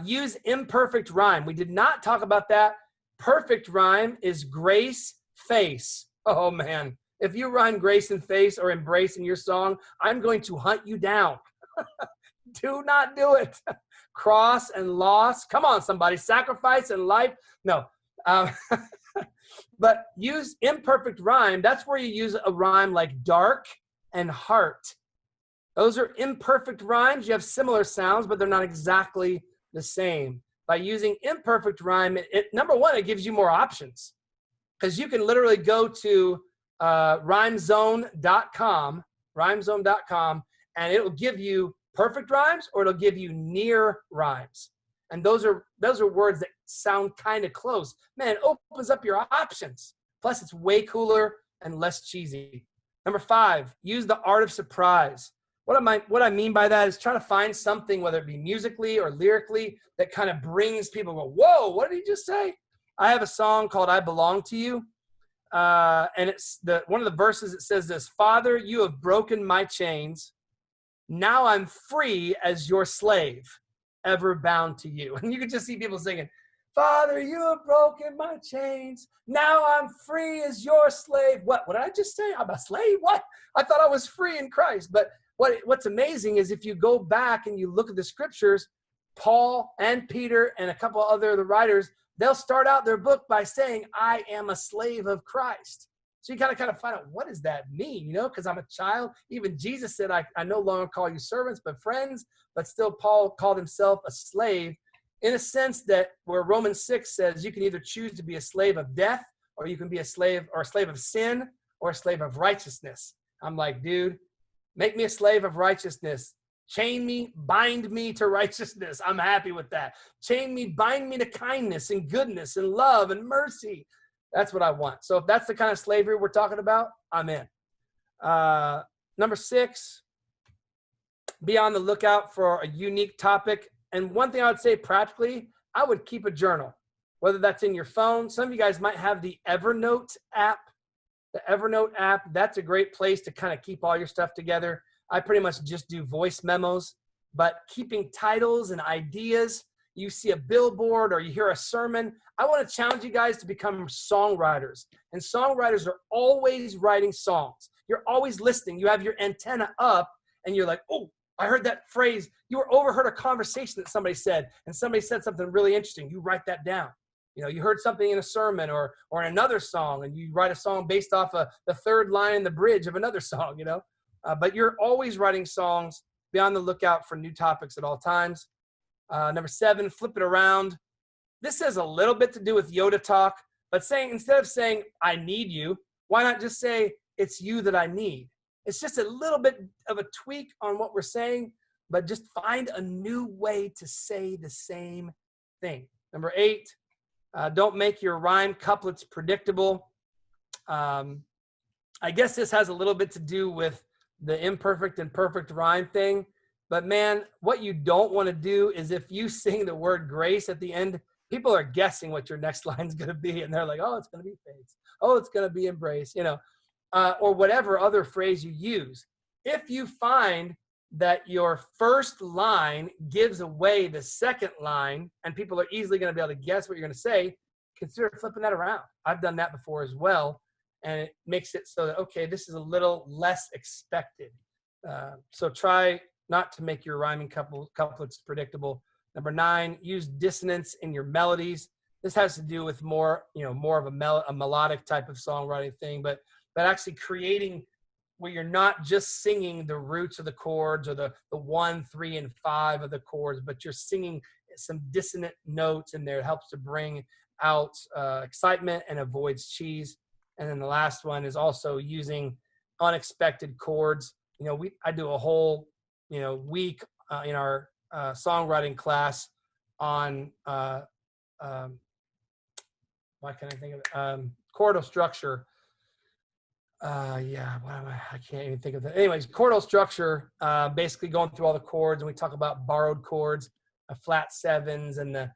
use imperfect rhyme. We did not talk about that. Perfect rhyme is grace, face. Oh, man. If you rhyme grace and face or embrace in your song, I'm going to hunt you down. Do not do it. Cross and loss. Come on, somebody. Sacrifice and life. No. But use imperfect rhyme. That's where you use a rhyme like dark and heart. Those are imperfect rhymes. You have similar sounds, but they're not exactly the same. By using imperfect rhyme, number one, it gives you more options. Because you can literally go to rhymezone.com, and it'll give you perfect rhymes or it'll give you near rhymes. And those are words that sound kind of close. Man, it opens up your options. Plus, it's way cooler and less cheesy. Number five, use the art of surprise. What I mean by that is try to find something, whether it be musically or lyrically, that kind of brings people to go, whoa, what did he just say? I have a song called I Belong to You. And it's one of the verses, it says this: Father, you have broken my chains. Now I'm free as your slave, ever bound to you. And you can just see people singing, Father, you have broken my chains. Now I'm free as your slave. What did I just say? I'm a slave? What? I thought I was free in Christ. But what's amazing is if you go back and you look at the scriptures, Paul and Peter and a couple other of the writers, they'll start out their book by saying, I am a slave of Christ. So you kind of find out, what does that mean? Because I'm a child. Even Jesus said, I no longer call you servants, but friends. But still, Paul called himself a slave in a sense that where Romans 6 says you can either choose to be a slave of death, or you can be a slave of sin, or a slave of righteousness. I'm like, dude, make me a slave of righteousness. Chain me, bind me to righteousness. I'm happy with that. Chain me, bind me to kindness and goodness and love and mercy. That's what I want. So if that's the kind of slavery we're talking about, I'm in. Number six, be on the lookout for a unique topic. And one thing I would say practically, I would keep a journal, whether that's in your phone. Some of you guys might have the Evernote app. The Evernote app, that's a great place to kind of keep all your stuff together. I pretty much just do voice memos, but keeping titles and ideas. You see a billboard or you hear a sermon. I want to challenge you guys to become songwriters. And songwriters are always writing songs. You're always listening. You have your antenna up and you're like, oh, I heard that phrase. You overheard a conversation that somebody said, and somebody said something really interesting. You write that down. You heard something in a sermon or in another song, and you write a song based off of the third line in the bridge of another song, But you're always writing songs. Be on the lookout for new topics at all times. Number seven, flip it around. This has a little bit to do with Yoda talk, but instead of saying, I need you, why not just say, it's you that I need? It's just a little bit of a tweak on what we're saying, but just find a new way to say the same thing. Number eight, don't make your rhyme couplets predictable. I guess this has a little bit to do with the imperfect and perfect rhyme thing. But man, what you don't want to do is if you sing the word grace at the end, people are guessing what your next line is going to be. And they're like, oh, it's going to be face. Oh, it's going to be embrace, or whatever other phrase you use. If you find that your first line gives away the second line and people are easily going to be able to guess what you're going to say, consider flipping that around. I've done that before as well. And it makes it so that, okay, this is a little less expected. So try not to make your rhyming couplets predictable. Number nine, use dissonance in your melodies. This has to do with more of a melodic type of songwriting thing, but actually creating where you're not just singing the roots of the chords or the 1, 3, and 5 of the chords, but you're singing some dissonant notes in there. It helps to bring out excitement and avoids cheese. And then the last one is also using unexpected chords. I do a whole, week in our songwriting class on why can't I think of it? Chordal structure. Yeah, I can't even think of that. Anyways, chordal structure, basically going through all the chords, and we talk about borrowed chords, flat sevens, and the,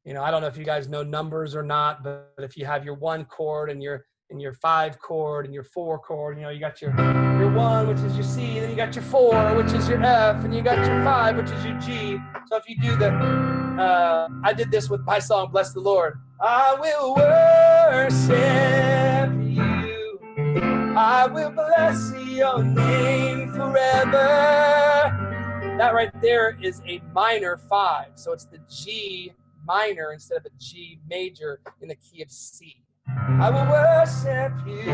I don't know if you guys know numbers or not, but if you have your 1 chord and your 5 chord and your 4 chord, you got your 1, which is your C, then you got your 4, which is your F, and you got your 5, which is your G. So if you do I did this with my song, Bless the Lord. I will worship you. I will bless your name forever. That right there is a minor 5. So it's the G minor instead of a G major in the key of C. I will worship you.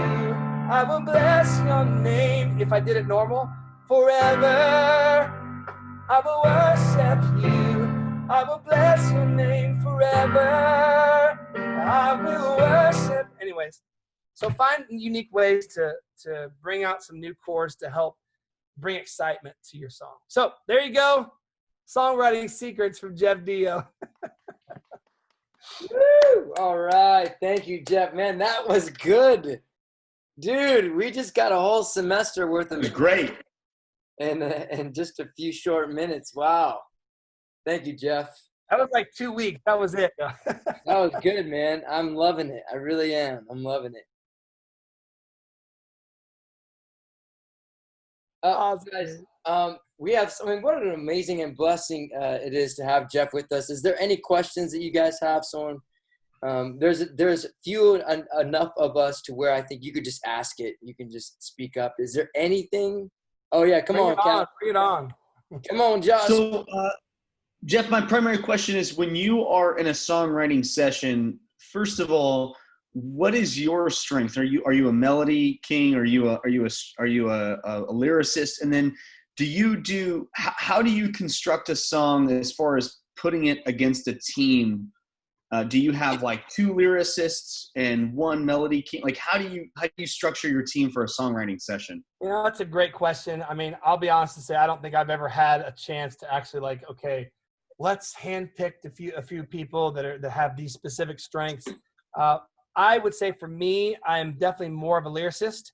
I will bless your name. If I did it normal, forever. I will worship you. I will bless your name forever. I will worship. Anyways, so find unique ways to bring out some new chords to help bring excitement to your song. So there you go. Songwriting secrets from Jeff Deyo. Woo! All right. Thank you, Jeff. Man, that was good. Dude, we just got a whole semester worth of It was great. in just a few short minutes. Wow. Thank you, Jeff. That was like 2 weeks. That was it. That was good, man. I'm loving it. I really am. I'm loving it. Guys, we have, what an amazing and blessing it is to have Jeff with us. Is there any questions that you guys have? There's few enough of us to where I think you could just ask it. You can just speak up. Is there anything? Oh yeah, come on, Cal. Bring it on. Come on, Josh. So, Jeff, my primary question is, when you are in a songwriting session, first of all, what is your strength? Are you a melody king? Are you a lyricist? And then how do you construct a song as far as putting it against a team? Do you have like 2 lyricists and 1 melody king? Like, how do you structure your team for a songwriting session? That's a great question. I mean, I'll be honest and say, I don't think I've ever had a chance to actually okay, let's handpick a few people that have these specific strengths. I would say for me, I'm definitely more of a lyricist.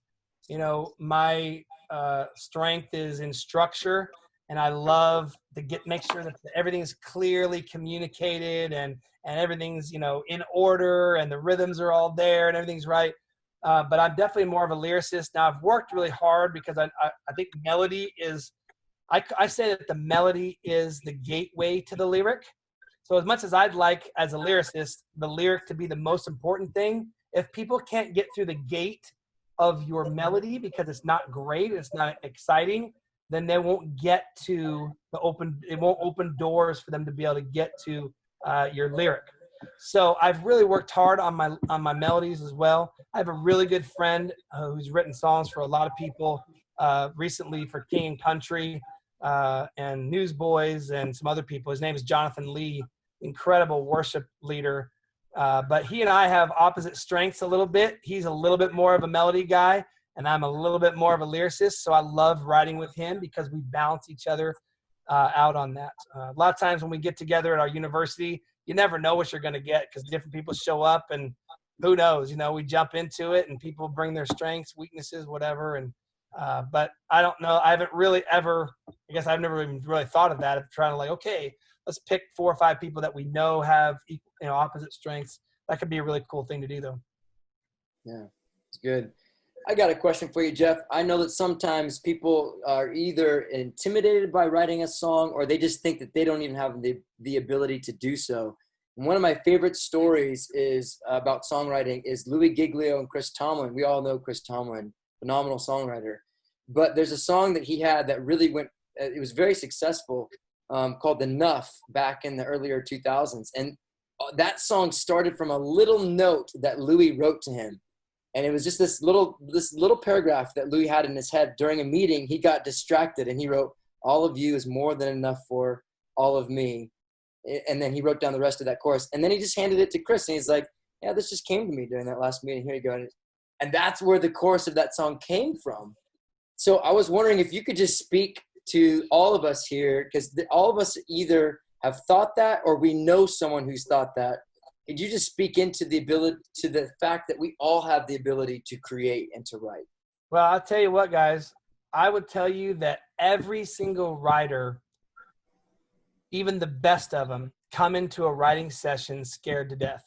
My strength is in structure, and I love to make sure that everything's clearly communicated and everything's, in order, and the rhythms are all there and everything's right. But I'm definitely more of a lyricist. Now, I've worked really hard because I think melody is, I say that the melody is the gateway to the lyric. So as much as I'd like, as a lyricist, the lyric to be the most important thing, if people can't get through the gate of your melody because it's not great, it's not exciting, then they won't get to it won't open doors for them to be able to get to your lyric. So I've really worked hard on my melodies as well. I have a really good friend who's written songs for a lot of people, recently for King and Country and Newsboys and some other people. His name is Jonathan Lee, incredible worship leader. But he and I have opposite strengths a little bit. He's a little bit more of a melody guy, and I'm a little bit more of a lyricist. So I love writing with him because we balance each other out on that. A lot of times when we get together at our university, you never know what you're going to get because different people show up, and who knows, we jump into it and people bring their strengths, weaknesses, whatever. And but I don't know. I haven't really ever, I guess I've never even really thought of that, of trying to okay, let's pick 4 or 5 people that we know have opposite strengths. That could be a really cool thing to do, though. Yeah, it's good. I got a question for you, Jeff. I know that sometimes people are either intimidated by writing a song, or they just think that they don't even have the ability to do so. And one of my favorite stories is about songwriting is Louis Giglio and Chris Tomlin. We all know Chris Tomlin, phenomenal songwriter. But there's a song that he had that really it was very successful, called The Nuff, back in the earlier 2000s. And that song started from a little note that Louis wrote to him. And it was just this little paragraph that Louis had in his head during a meeting. He got distracted and he wrote, "All of you is more than enough for all of me." And then he wrote down the rest of that chorus. And then he just handed it to Chris, and he's like, "Yeah, this just came to me during that last meeting. Here you go." And that's where the chorus of that song came from. So I was wondering if you could just speak to all of us here, because all of us either have thought that, or we know someone who's thought that. Could you just speak into the fact that we all have the ability to create and to write? Well, I'll tell you what, guys. I would tell you that every single writer, even the best of them, come into a writing session scared to death.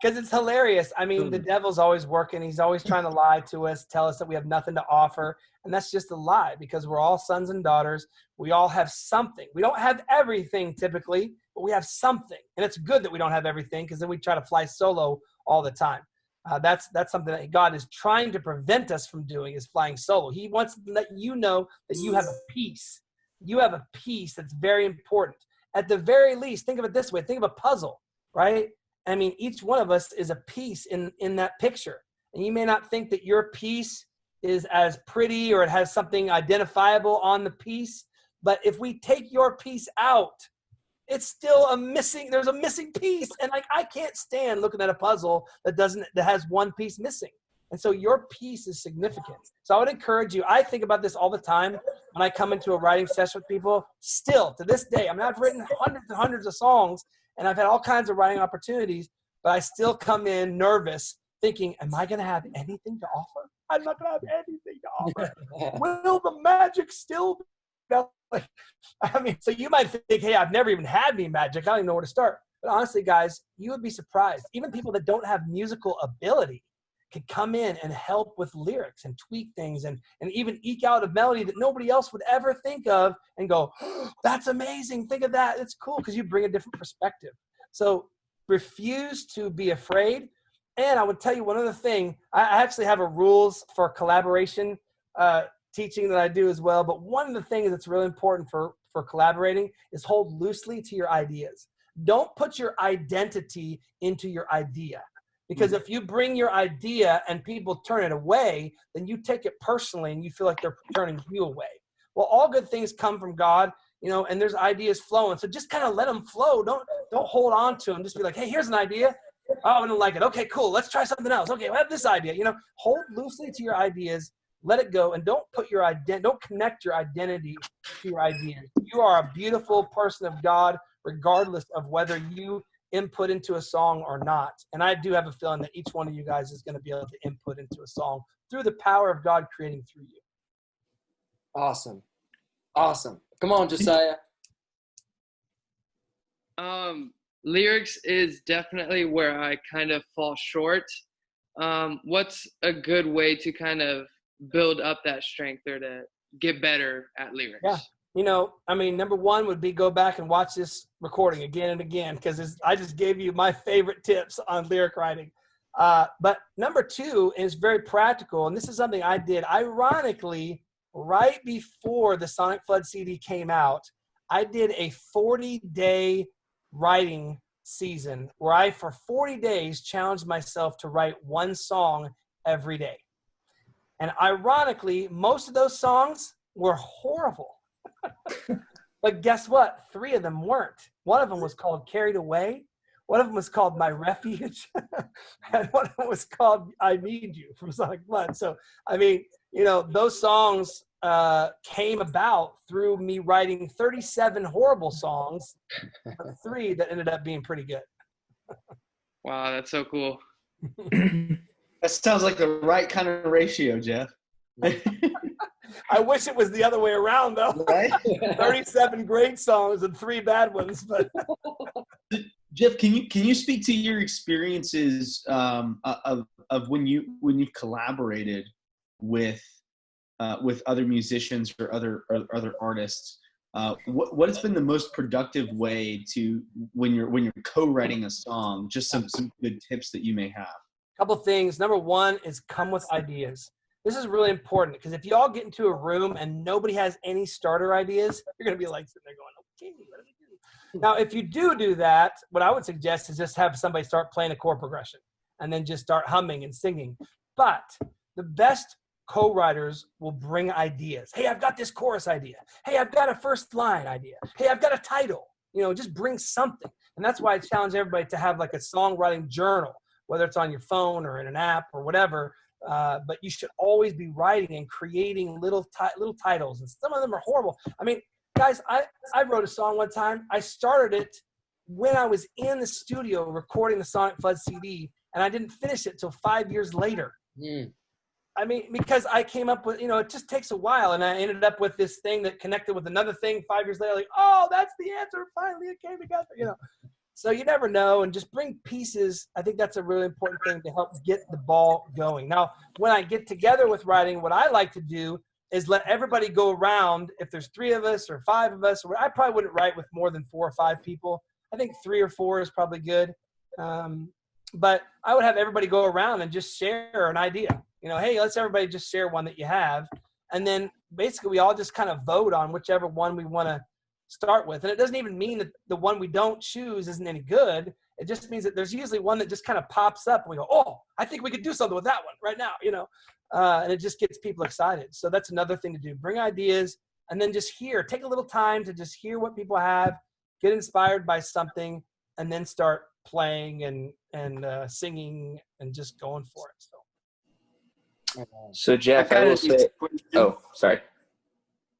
Because it's hilarious. I mean, the devil's always working. He's always trying to lie to us, tell us that we have nothing to offer. And that's just a lie, because we're all sons and daughters. We all have something. We don't have everything typically, but we have something. And it's good that we don't have everything, because then we try to fly solo all the time. That's something that God is trying to prevent us from doing, is flying solo. He wants to let you know that you have a piece. You have a piece that's very important. At the very least, think of it this way. Think of a puzzle, right? I mean, each one of us is a piece in that picture. And you may not think that your piece is as pretty or it has something identifiable on the piece, but if we take your piece out, it's still there's a missing piece. And like, I can't stand looking at a puzzle that has one piece missing. And so your piece is significant. So I would encourage you. I think about this all the time when I come into a writing session with people. Still, to this day, I mean, I've written hundreds and hundreds of songs, and I've had all kinds of writing opportunities, but I still come in nervous, thinking, am I going to have anything to offer? I'm not going to have anything to offer. Will the magic still be? Like, I mean, so you might think, hey, I've never even had any magic. I don't even know where to start. But honestly, guys, you would be surprised. Even people that don't have musical ability can come in and help with lyrics and tweak things and even eke out a melody that nobody else would ever think of and go, oh, that's amazing. Think of that. It's cool, because you bring a different perspective. So refuse to be afraid. And I would tell you one other thing. I actually have a rules for collaboration teaching that I do as well. But one of the things that's really important for collaborating is hold loosely to your ideas. Don't put your identity into your idea. Because if you bring your idea and people turn it away, then you take it personally and you feel like they're turning you away. Well, all good things come from God, you know, and there's ideas flowing. So just kind of let them flow. Don't hold on to them. Just be like, hey, here's an idea. Oh, I don't like it. Okay, cool. Let's try something else. Okay, I have this idea. You know, hold loosely to your ideas. Let it go, and don't connect your identity to your ideas. You are a beautiful person of God, regardless of whether you input into a song or not. And I do have a feeling that each one of you guys is going to be able to input into a song through the power of God creating through you. Awesome. Come on, Josiah. Lyrics is definitely where I kind of fall short. What's a good way to kind of build up that strength or to get better at lyrics? Yeah. You know, I mean, number one would be go back and watch this recording again and again, because I just gave you my favorite tips on lyric writing. But number two is very practical, and this is something I did. Ironically, right before the Sonic Flood CD came out, I did a 40-day writing season where I, for 40 days, challenged myself to write one song every day. And ironically, most of those songs were horrible. But guess what? 3 of them weren't. One of them was called Carried Away. One of them was called My Refuge. And one of them was called I Need You from Sonic Flood. So, I mean, you know, those songs came about through me writing 37 horrible songs, but 3 that ended up being pretty good. Wow, that's so cool. That sounds like the right kind of ratio, Jeff. I wish it was the other way around, though. Right? 37 great songs and 3 bad ones. But Jeff, can you speak to your experiences of when you've collaborated with other musicians or other artists? What has been the most productive way to when you're co-writing a song? Just some good tips that you may have. Couple things. Number one is come with ideas. This is really important, because if y'all get into a room and nobody has any starter ideas, you're going to be like sitting there going, okay, what do we do? Now, if you do that, what I would suggest is just have somebody start playing a chord progression and then just start humming and singing. But the best co-writers will bring ideas. Hey, I've got this chorus idea. Hey, I've got a first line idea. Hey, I've got a title. You know, just bring something. And that's why I challenge everybody to have like a songwriting journal, whether it's on your phone or in an app or whatever. But you should always be writing and creating little titles, and some of them are horrible. I mean, guys, I wrote a song one time. I started it when I was in the studio recording the Sonic Flood CD, and I didn't finish it till 5 years later. I mean, because I came up with, it just takes a while, and I ended up with this thing that connected with another thing 5 years later, like, oh, that's the answer. Finally, it came together, So you never know, and just bring pieces. I think that's a really important thing to help get the ball going. Now, when I get together with writing, what I like to do is let everybody go around. If there's 3 of us or 5 of us, I probably wouldn't write with more than 4 or 5 people. I think 3 or 4 is probably good. But I would have everybody go around and just share an idea. Hey, let's everybody just share one that you have. And then basically we all just kind of vote on whichever one we want to start with. And it doesn't even mean that the one we don't choose isn't any good. It just means that there's usually one that just kind of pops up and we go, oh, I think we could do something with that one right now, and it just gets people excited. So that's another thing to do. Bring ideas and then just take a little time to just hear what people have, get inspired by something, and then start playing and singing and just going for it. So Jeff, I will say, oh, sorry.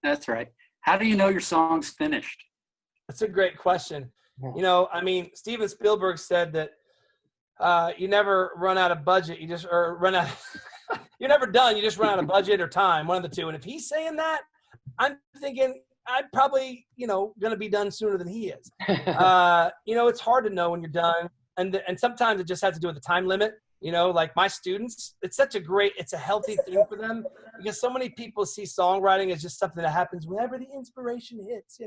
That's right. How do you know your song's finished? That's a great question. Steven Spielberg said that you never run out of budget. You're never done. You just run out of budget or time, one of the two. And if he's saying that, I'm thinking I'm probably, going to be done sooner than he is. It's hard to know when you're done. And sometimes it just has to do with the time limit. Like my students, it's a healthy thing for them because so many people see songwriting as just something that happens whenever the inspiration hits,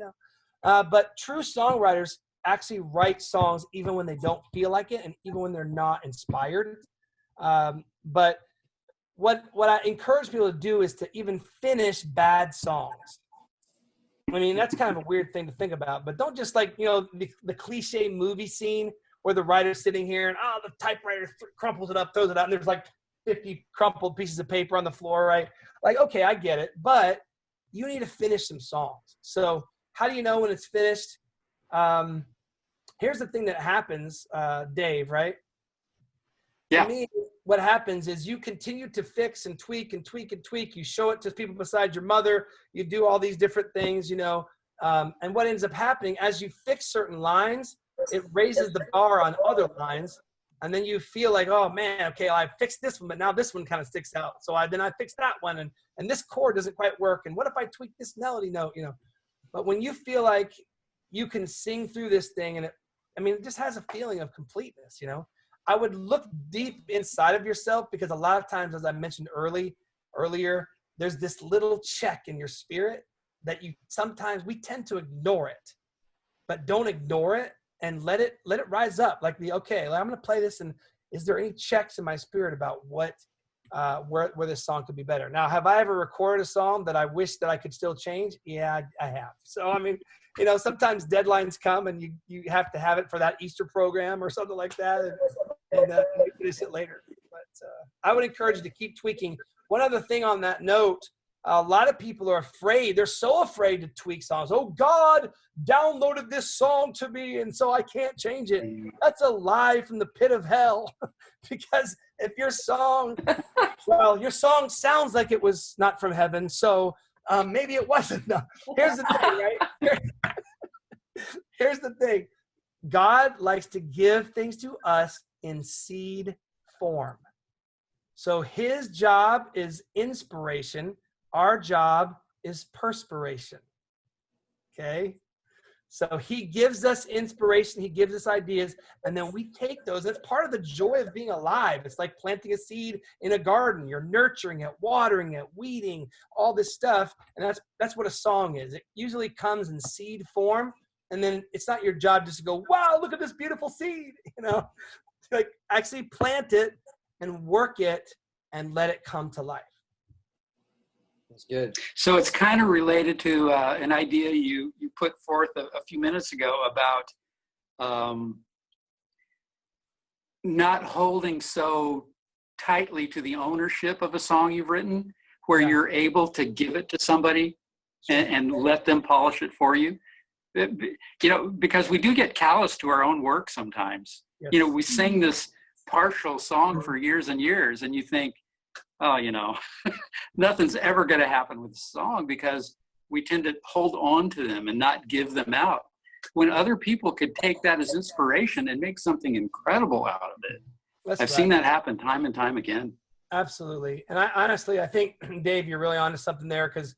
but true songwriters actually write songs even when they don't feel like it and even when they're not inspired. But what I encourage people to do is to even finish bad songs. I mean, that's kind of a weird thing to think about, but don't just the cliche movie scene where the writer's sitting here and, the typewriter crumples it up, throws it out, and there's like 50 crumpled pieces of paper on the floor, right? Like, okay, I get it, but you need to finish some songs. So how do you know when it's finished? Here's the thing that happens, Dave, right? Yeah. To me, what happens is you continue to fix and tweak and tweak and tweak. You show it to people besides your mother. You do all these different things, and what ends up happening as you fix certain lines, it raises the bar on other lines. And then you feel like, oh man, okay, I fixed this one, but now this one kind of sticks out. So I fixed that one and this chord doesn't quite work. And what if I tweak this melody note, But when you feel like you can sing through this thing and it just has a feeling of completeness, I would look deep inside of yourself because a lot of times, as I mentioned earlier, there's this little check in your spirit that sometimes we tend to ignore it, but don't ignore it. And let it rise up. I'm going to play this. And is there any checks in my spirit about where this song could be better? Now, have I ever recorded a song that I wish that I could still change? Yeah, I have. So, sometimes deadlines come and you have to have it for that Easter program or something like that. And you finish it later. But I would encourage you to keep tweaking. One other thing on that note, a lot of people are afraid. They're so afraid to tweak songs. Oh, God downloaded this song to me, and so I can't change it. That's a lie from the pit of hell. Because if your song sounds like it was not from heaven, so maybe it wasn't. No. Here's the thing, right? Here's the thing. God likes to give things to us in seed form. So his job is inspiration. Our job is perspiration, okay? So he gives us inspiration, he gives us ideas, and then we take those. That's part of the joy of being alive. It's like planting a seed in a garden. You're nurturing it, watering it, weeding, all this stuff, and that's what a song is. It usually comes in seed form, and then it's not your job just to go, wow, look at this beautiful seed, Like actually plant it and work it and let it come to life. That's good. So it's kind of related to an idea you put forth a few minutes ago about not holding so tightly to the ownership of a song you've written, where you're able to give it to somebody and let them polish it for you. Because we do get callous to our own work sometimes. Yes. We sing this partial song for years and years, and you think, oh, nothing's ever going to happen with the song because we tend to hold on to them and not give them out, when other people could take that as inspiration and make something incredible out of it. I've seen that happen time and time again. Absolutely. And I honestly, I think, Dave, you're really onto something there, because,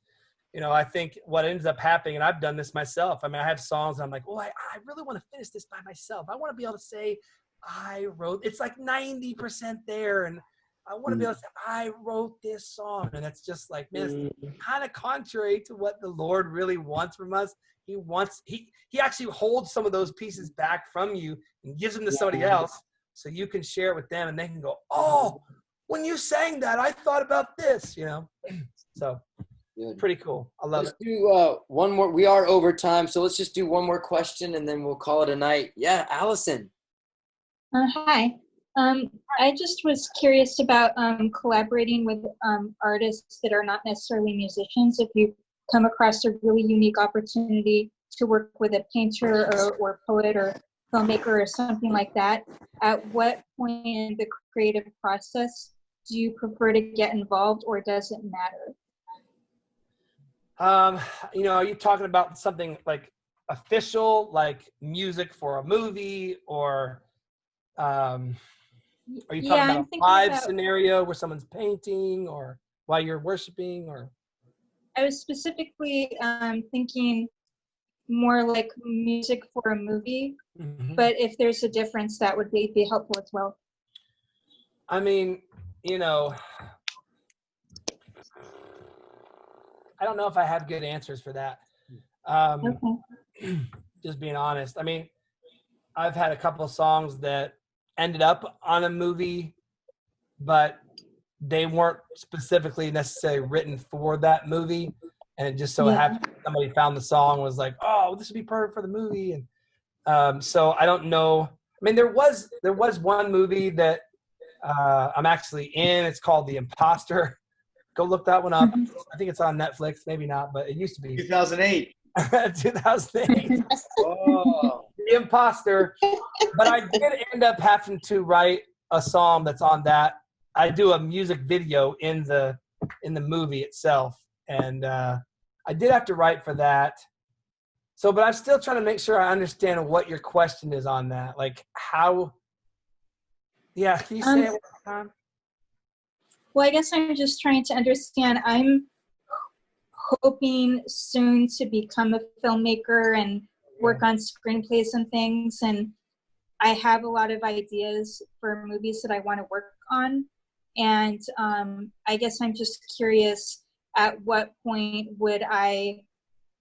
you know, I think what ends up happening, and I've done this myself. I mean, I have songs and I'm like, well, I really want to finish this by myself. I want to be able to say, I wrote, it's like 90% there. And I want to be able to say, I wrote this song. And it's just like, man, it's kind of contrary to what the Lord really wants from us. He actually holds some of those pieces back from you and gives them to somebody else so you can share it with them and they can go, oh, when you sang that, I thought about this, you know? So pretty cool. I love it. Let's do one more. We are over time, so let's just do one more question and then we'll call it a night. Yeah, Allison. Hi. I just was curious about collaborating with artists that are not necessarily musicians. If you come across a really unique opportunity to work with a painter or poet or filmmaker or something like that, at what point in the creative process do you prefer to get involved, or does it matter? You know, are you talking about something like official, like music for a movie, or are you talking about a live scenario where someone's painting or while you're worshiping? Or I was specifically thinking more like music for a movie, but if there's a difference, that would be helpful as well. I mean, you know, I don't know if I have good answers for that. Just being honest. I mean, I've had a couple of songs that ended up on a movie, but they weren't specifically necessarily written for that movie. And it just so happened somebody found the song and was like, oh, this would be perfect for the movie. And so I don't know. I mean, there was one movie that I'm actually in. It's called The Imposter. Go look that one up. I think it's on Netflix. Maybe not, but it used to be. 2008. 2008. Oh. The Imposter. But I did end up having to write a song that's on that. I do a music video in the movie itself. And I did have to write for that. So, but I'm still trying to make sure I understand what your question is on that. Like how, can you say it one more time? Well, I guess I'm just trying to understand. I'm hoping soon to become a filmmaker and work on screenplays and things. And I have a lot of ideas for movies that I want to work on. And I guess I'm just curious, at what point would I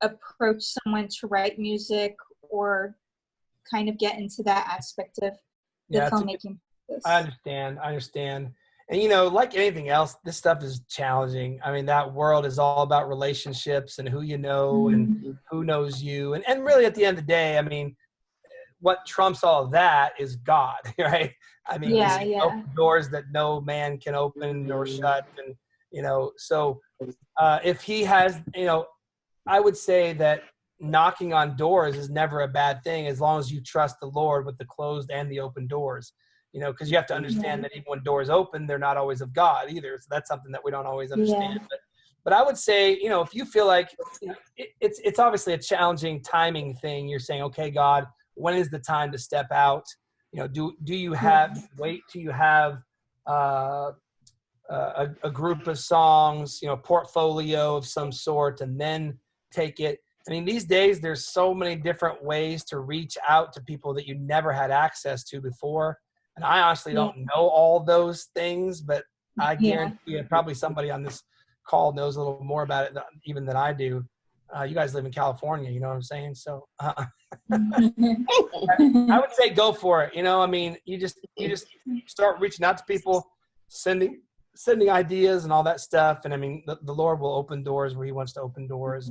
approach someone to write music or kind of get into that aspect of the filmmaking process? I understand. And, you know, like anything else, this stuff is challenging. I mean, that world is all about relationships and who you know and who knows you. And really, at the end of the day, I mean, what trumps all of that is God, right? I mean, open doors that no man can open or shut. And, you know, so if he has, you know, I would say that knocking on doors is never a bad thing as long as you trust the Lord with the closed and the open doors. You know, because you have to understand that even when doors open, they're not always of God either. So that's something that we don't always understand. But I would say, you know, if you feel like, you know, it's obviously a challenging timing thing. You're saying, okay, God, when is the time to step out? You know, do you wait till you have a group of songs, you know, portfolio of some sort, and then take it? I mean, these days there's so many different ways to reach out to people that you never had access to before. And I honestly don't know all those things, but I guarantee you probably somebody on this call knows a little more about it even than I do. You guys live in California, you know what I'm saying? So I would say go for it. You know, I mean, you just start reaching out to people, sending ideas and all that stuff. And I mean, the Lord will open doors where he wants to open doors.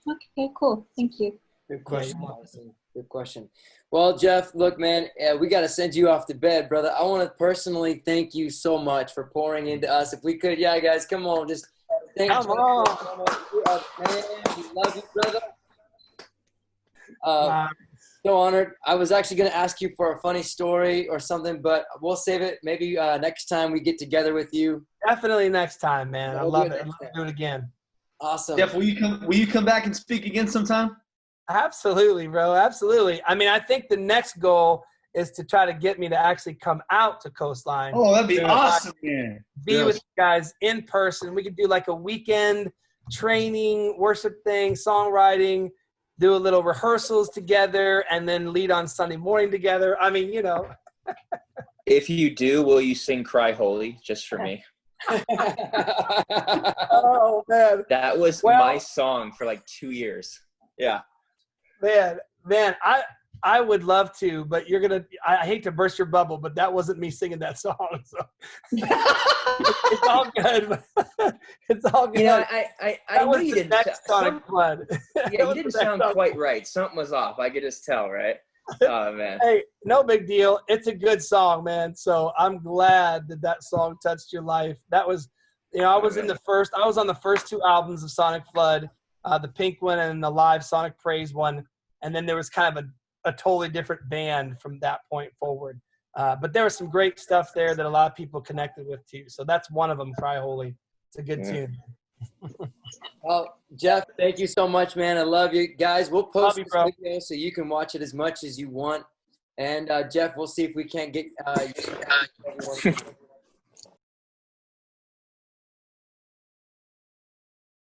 Okay, cool. Thank you. Good question, Allison. Good question. Well, Jeff, look, man, we got to send you off to bed, brother. I want to personally thank you so much for pouring into us. If we could, guys, come on, just thank you. Come on. Man, we love you, brother. So honored. I was actually going to ask you for a funny story or something, but we'll save it. Maybe next time we get together with you. Definitely next time, man. I love it. Let's do it again. Awesome. Jeff, will you come back and speak again sometime? Absolutely, bro. Absolutely. I mean, I think the next goal is to try to get me to actually come out to Coastline. Oh, that'd be awesome, man. Be with you guys in person. We could do like a weekend training, worship thing, songwriting, do a little rehearsals together, and then lead on Sunday morning together. I mean, you know. If you do, will you sing Cry Holy just for me? Oh, man. That was my song for like 2 years. Yeah. Man, I would love to, but I hate to burst your bubble, but that wasn't me singing that song. So it's all good. It's all good. You know, I know you didn't. You didn't sound quite right. Something was off. I could just tell, right? Oh man. Hey, no big deal. It's a good song, man. So I'm glad that song touched your life. That was, you know, I was on the first 2 albums of Sonic Flood, the Pink one and the live Sonic Praise one, and then there was kind of a totally different band from that point forward. But there was some great stuff there that a lot of people connected with too. So that's one of them, Cry Holy. It's a good tune. Well, Jeff, thank you so much, man. I love you. Guys, we'll post this video so you can watch it as much as you want. And Jeff, we'll see if we can't get everyone.